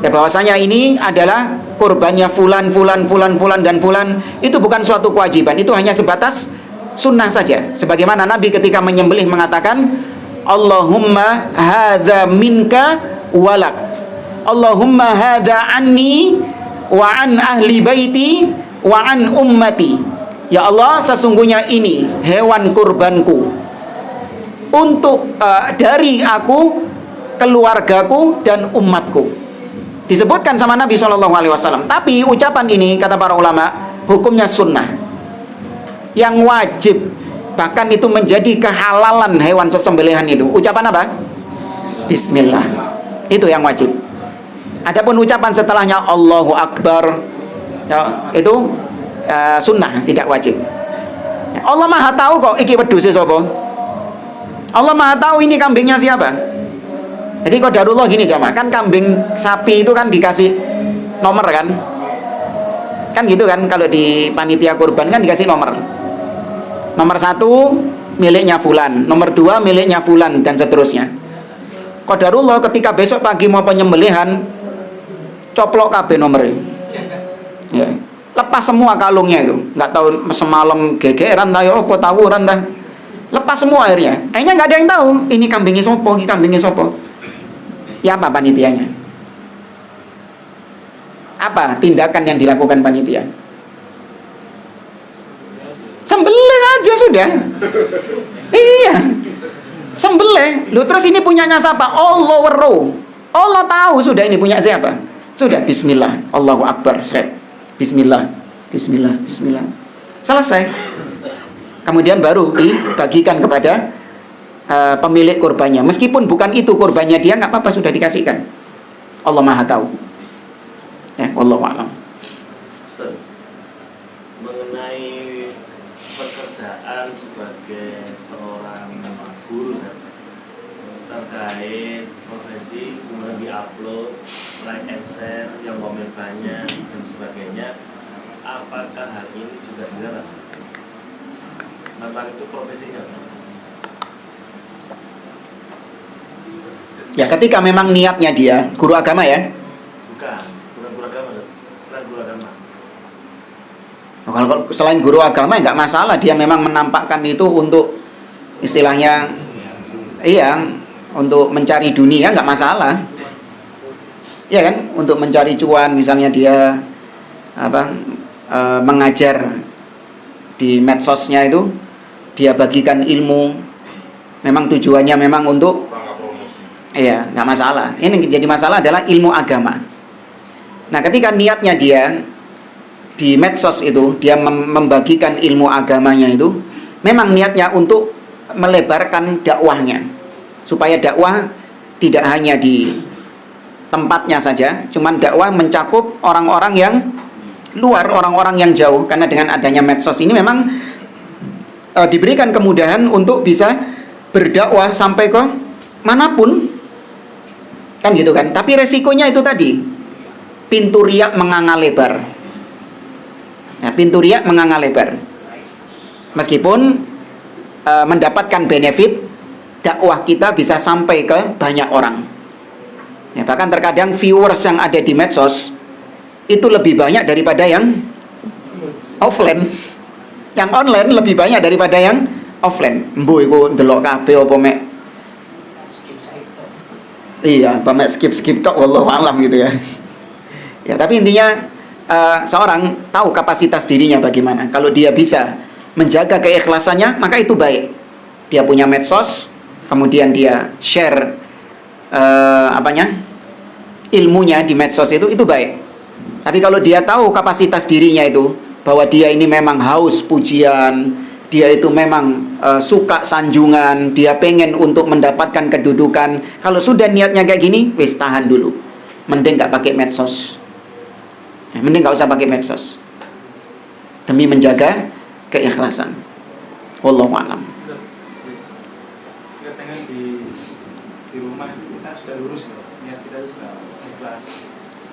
Ya, bahwasanya ini adalah kurbannya fulan dan fulan, itu bukan suatu kewajiban, itu hanya sebatas sunnah saja. Sebagaimana Nabi ketika menyembelih mengatakan, Allahumma hadza minka walak, Allahumma hadza anni wa an ahli baiti wa an ummati. Ya Allah, sesungguhnya ini hewan kurbanku untuk dari aku, keluargaku dan umatku. Disebutkan sama Nabi SAW. Tapi ucapan ini kata para ulama hukumnya sunnah, yang wajib bahkan itu menjadi kehalalan hewan sesembelihan itu ucapan apa? Bismillah. Itu yang wajib. Adapun ucapan setelahnya Allahu Akbar ya, itu sunnah, tidak wajib. Allah Maha tahu kok iki wedhuse sapa. Allah Maha tahu ini kambingnya siapa. Jadi qadarullah gini jamaah, kan kambing sapi itu kan dikasih nomor kan gitu kan, kalau di panitia kurban kan dikasih nomor 1 miliknya fulan, nomor 2 miliknya fulan, dan seterusnya. Qadarullah ketika besok pagi mau penyembelihan coplok kabeh nomornya ya, lepas semua kalungnya itu, nggak tahu semalam gegeran dah apa tawuran dah, lepas semua akhirnya nggak ada yang tahu ini kambingnya sopo, ya apa panitianya? Apa tindakan yang dilakukan panitia? Sembelih aja sudah. Iya, sembelih. Loh, terus ini punyanya siapa? Allah weruh. Allah tahu sudah ini punya siapa. Sudah bismillah, Allahu Akbar, set. Bismillah. Selesai. Kemudian baru dibagikan kepada pemilik kurbannya, meskipun bukan itu kurbannya dia, nggak apa-apa, sudah dikasihkan. Allah Maha tahu ya, wallahu a'lam. Mengenai pekerjaan sebagai seorang guru terkait profesi, kemudian diupload, like and share, yang komen banyak dan sebagainya, apakah hal ini juga dilarang? Tentang itu profesinya ya, ketika memang niatnya dia guru agama ya, bukan guru agama, selain guru agama. Kalau selain guru agama nggak masalah, dia memang menampakkan itu untuk istilahnya iya, untuk mencari dunia, nggak masalah ya kan, untuk mencari cuan. Misalnya dia mengajar di medsosnya itu, dia bagikan ilmu, memang tujuannya memang untuk iya, nggak masalah. Ini yang jadi masalah adalah ilmu agama. Nah, ketika niatnya dia di medsos itu, dia membagikan ilmu agamanya itu, memang niatnya untuk melebarkan dakwahnya, supaya dakwah tidak hanya di tempatnya saja, cuman dakwah mencakup orang-orang yang luar, orang-orang yang jauh. Karena dengan adanya medsos ini memang diberikan kemudahan untuk bisa berdakwah sampai ke manapun. Kan gitu kan. Tapi resikonya itu tadi, pintu riak menganga lebar. Ya, pintu riak menganga lebar. Meskipun mendapatkan benefit, dakwah kita bisa sampai ke banyak orang. Ya, bahkan terkadang viewers yang ada di medsos itu lebih banyak daripada yang offline. Yang online lebih banyak daripada yang offline. Mbo iku ndelok kabeh apa mek Iya, pamer skip tok wallahu alam gitu ya. Ya, tapi intinya seorang tahu kapasitas dirinya bagaimana. Kalau dia bisa menjaga keikhlasannya, maka itu baik. Dia punya medsos, kemudian dia share ilmunya di medsos itu baik. Tapi kalau dia tahu kapasitas dirinya itu, bahwa dia ini memang haus pujian, dia itu memang suka sanjungan, dia pengen untuk mendapatkan kedudukan. Kalau sudah niatnya kayak gini, wis tahan dulu. Mending nggak pakai medsos. Mending nggak usah pakai medsos. Demi menjaga keikhlasan. Wallahu a'lam. Kita tengah di rumah kita sudah lurus loh. Niat kita sudah ikhlas.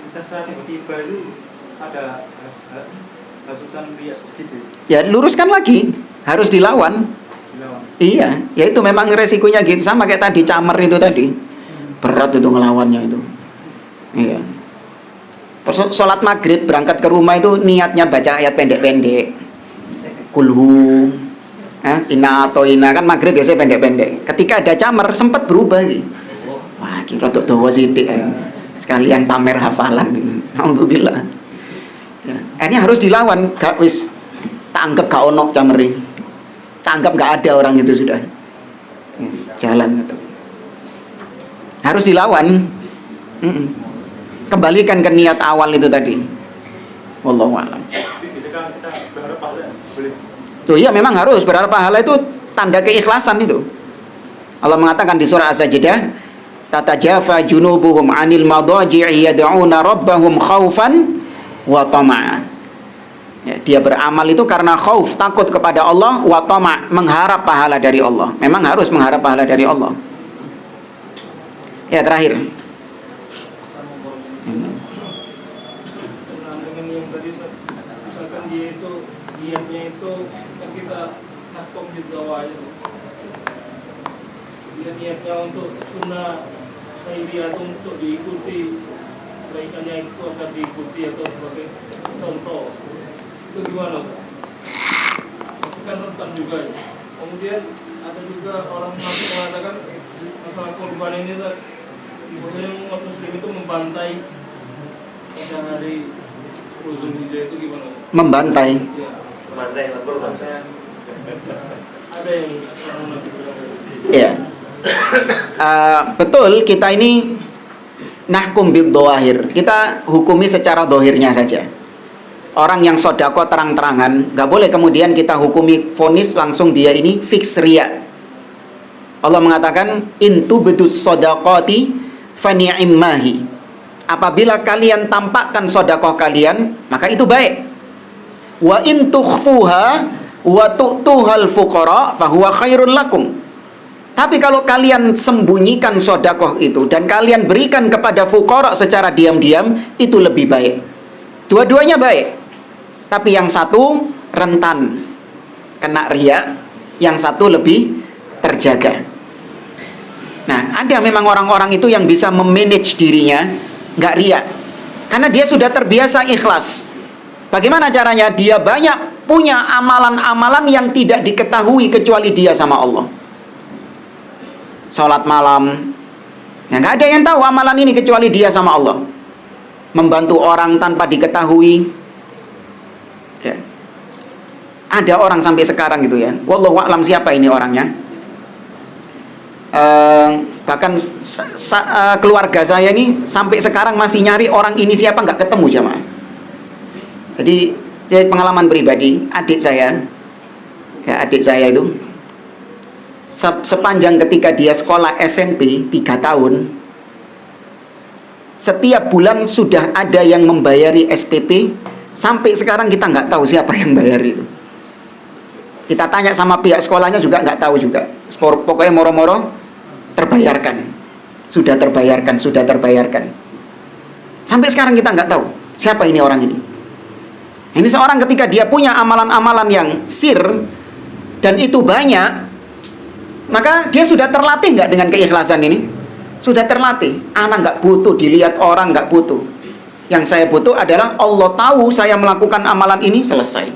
Kita saat tiba-tiba itu ada hasutan riak sedikit ya. Ya luruskan lagi. Harus dilawan. Iya, ya itu memang resikonya gitu. Sama kayak tadi camer itu tadi. Berat itu ngelawannya itu. Iya. Sholat maghrib berangkat ke rumah itu niatnya baca ayat pendek-pendek. Kulhu, Inna atau Inna, kan maghrib biasanya pendek-pendek. Ketika ada camer sempat berubah gitu. Wah, kira tuh dawa sidik sekalian pamer hafalan. Alhamdulillah. Ya, akhirnya harus dilawan. Gak wis tak anggap gak ono cameri. Tak anggap gak ada orang itu sudah. Ya, jalan itu. Harus dilawan. Kembalikan ke niat awal itu tadi. Wallahu a'lam. Bisa kita berharap pahala boleh. Tuh iya memang harus berharap pahala, itu tanda keikhlasan itu. Allah mengatakan di surah Az-Sajdah, tatajafa junubuhum 'anil madaji'i yad'una rabbahum khaufan wa tama'a. Ya, dia beramal itu karena khauf, takut kepada Allah, wa tama', mengharap pahala dari Allah. Memang harus mengharap pahala dari Allah. Ya, terakhir. Dengan yang tadi misalkan dia itu niatnya itu kan kita nakom di zawanya. Dia niatnya untuk sunnah khairiyah untuk diikuti, kebaikannya itu akan diikuti atau sebagai contoh. Itu gimana? Kan rentan juga ya. Kemudian ada juga orang masuk mengatakan masalah korban ini kan, bahwasanya umat muslim itu membantai pada hari Zulhijjah itu gimana? Membantai. Ya. Membantai korban. Ada yang orang Nabi bilang. Ya. Betul, kita ini nahkum bil dhawahir. Kita hukumi secara dohirnya saja. Orang yang sodako terang-terangan, gak boleh kemudian kita hukumi vonis langsung dia ini fix riya. Allah mengatakan intu bedus sodakoti fani'immahi. Apabila kalian tampakkan sodakoh kalian, maka itu baik. Wa in tukhfuha wa tu'tuhal fuqara fahuwa khairun lakum. Tapi kalau kalian sembunyikan sodakoh itu dan kalian berikan kepada fuqara secara diam-diam, itu lebih baik. Dua-duanya baik. Tapi yang satu rentan kena riya, yang satu lebih terjaga. Nah, ada memang orang-orang itu yang bisa memanage dirinya nggak riya, karena dia sudah terbiasa ikhlas. Bagaimana caranya? Dia banyak punya amalan-amalan yang tidak diketahui kecuali dia sama Allah. Sholat malam, ya nggak ada yang tahu amalan ini kecuali dia sama Allah. Membantu orang tanpa diketahui. Ya. Ada orang sampai sekarang gitu ya, wallahu a'lam siapa ini orangnya. Bahkan keluarga saya ini sampai sekarang masih nyari orang ini siapa, nggak ketemu jamaah. Jadi pengalaman pribadi, adik saya itu sepanjang ketika dia sekolah SMP 3 tahun, setiap bulan sudah ada yang membayari SPP. Sampai sekarang kita nggak tahu siapa yang bayar itu. Kita tanya sama pihak sekolahnya juga nggak tahu juga. Pokoknya moro-moro terbayarkan, sudah terbayarkan. Sampai sekarang kita nggak tahu siapa ini orang ini. Ini seorang ketika dia punya amalan-amalan yang sir dan itu banyak, maka dia sudah terlatih nggak dengan keikhlasan ini? Sudah terlatih. Anak nggak butuh dilihat orang, nggak butuh. Yang saya butuh adalah Allah tahu saya melakukan amalan ini, selesai.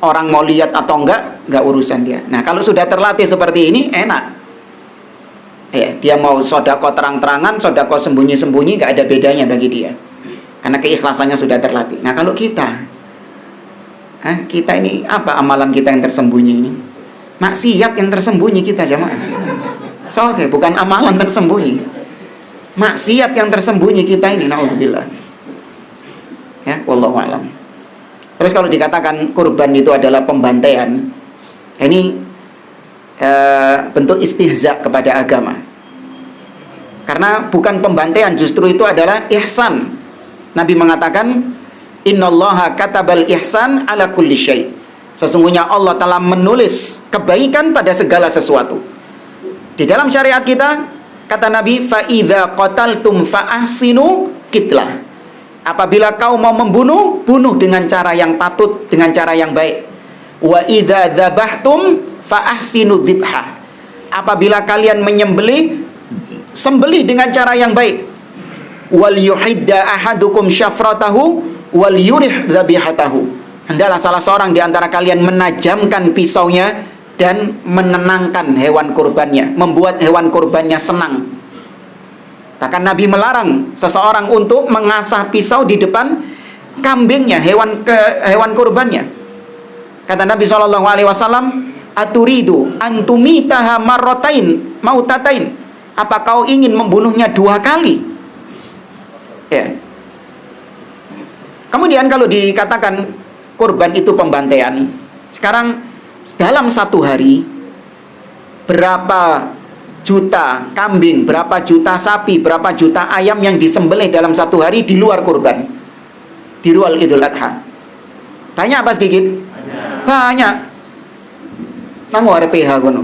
Orang mau lihat atau enggak urusan dia. Nah, kalau sudah terlatih seperti ini, enak. Ya, dia mau sodako terang-terangan, sodako sembunyi-sembunyi, nggak ada bedanya bagi dia. Karena keikhlasannya sudah terlatih. Nah kalau kita ini apa amalan kita yang tersembunyi ini? Maksiat yang tersembunyi kita jamaah. Soalnya bukan amalan tersembunyi. Maksiat yang tersembunyi kita ini, naudzubillah. Ya, wallahu a'lam. Terus kalau dikatakan kurban itu adalah pembantaian, ini bentuk istihza kepada agama. Karena bukan pembantaian, justru itu adalah ihsan. Nabi mengatakan, innallaha katabal ihsan ala kulli syai'. Sesungguhnya Allah telah menulis kebaikan pada segala sesuatu. Di dalam syariat kita, kata Nabi, fa idza qataltum fa ahsinu qitlah. Apabila kau mau membunuh, bunuh dengan cara yang patut, dengan cara yang baik. Wa idza dzabhtum fa ahsinu dzibha. Apabila kalian menyembelih, sembelih dengan cara yang baik. Wal yuhidda ahadukum syafratahu wal yurih dzabihatahu. Hendaklah salah seorang di antara kalian menajamkan pisaunya dan menenangkan hewan kurbannya, membuat hewan kurbannya senang. Bahkan Nabi melarang seseorang untuk mengasah pisau di depan kambingnya, hewan kurbannya. Kata Nabi SAW, aturidu antumitaha marrotain mautatain. Apa kau ingin membunuhnya 2 kali? Ya. Kemudian kalau dikatakan kurban itu pembantaian, sekarang dalam 1 hari berapa juta kambing, berapa juta sapi, berapa juta ayam yang disembelih dalam 1 hari di luar kurban, di luar Idul Adha? Banyak apa sedikit? Banyak. Nang RPH kono.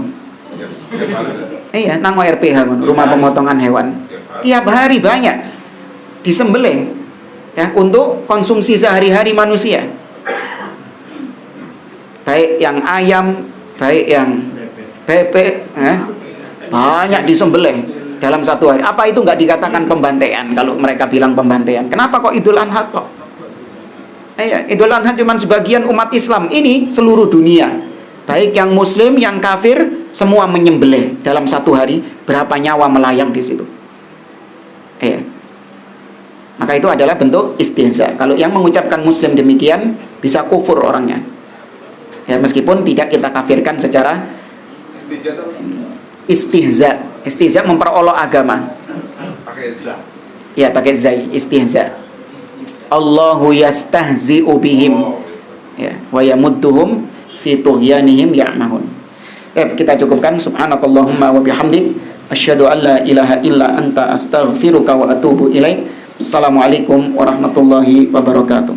Iya, nang RPH kono, rumah pemotongan hewan. Tiap hari banyak disembelih ya untuk konsumsi sehari-hari manusia. Baik yang ayam, baik yang bebek, banyak disembelih dalam 1 hari. Apa itu nggak dikatakan pembantaian? Kalau mereka bilang pembantaian, kenapa kok Idul Adha kok? Idul Adha cuma sebagian umat Islam, ini seluruh dunia, baik yang Muslim, yang kafir, semua menyembelih dalam 1 hari. Berapa nyawa melayang di situ? Maka itu adalah bentuk istihza. Kalau yang mengucapkan Muslim demikian, bisa kufur orangnya. Ya, meskipun tidak kita kafirkan secara istihza. Istihza memperolok agama. Pakai za. Ya, pakai zai, istihza. Allahu yastahzi'u bihim. Ya, wa yamudduhum fi tughyanihim ya'mahun. Kita cukupkan. Subhanakallahumma wa bihamdik, asyhadu an la ilaha illa anta astaghfiruka wa atubu ilaik. Assalamualaikum warahmatullahi wabarakatuh.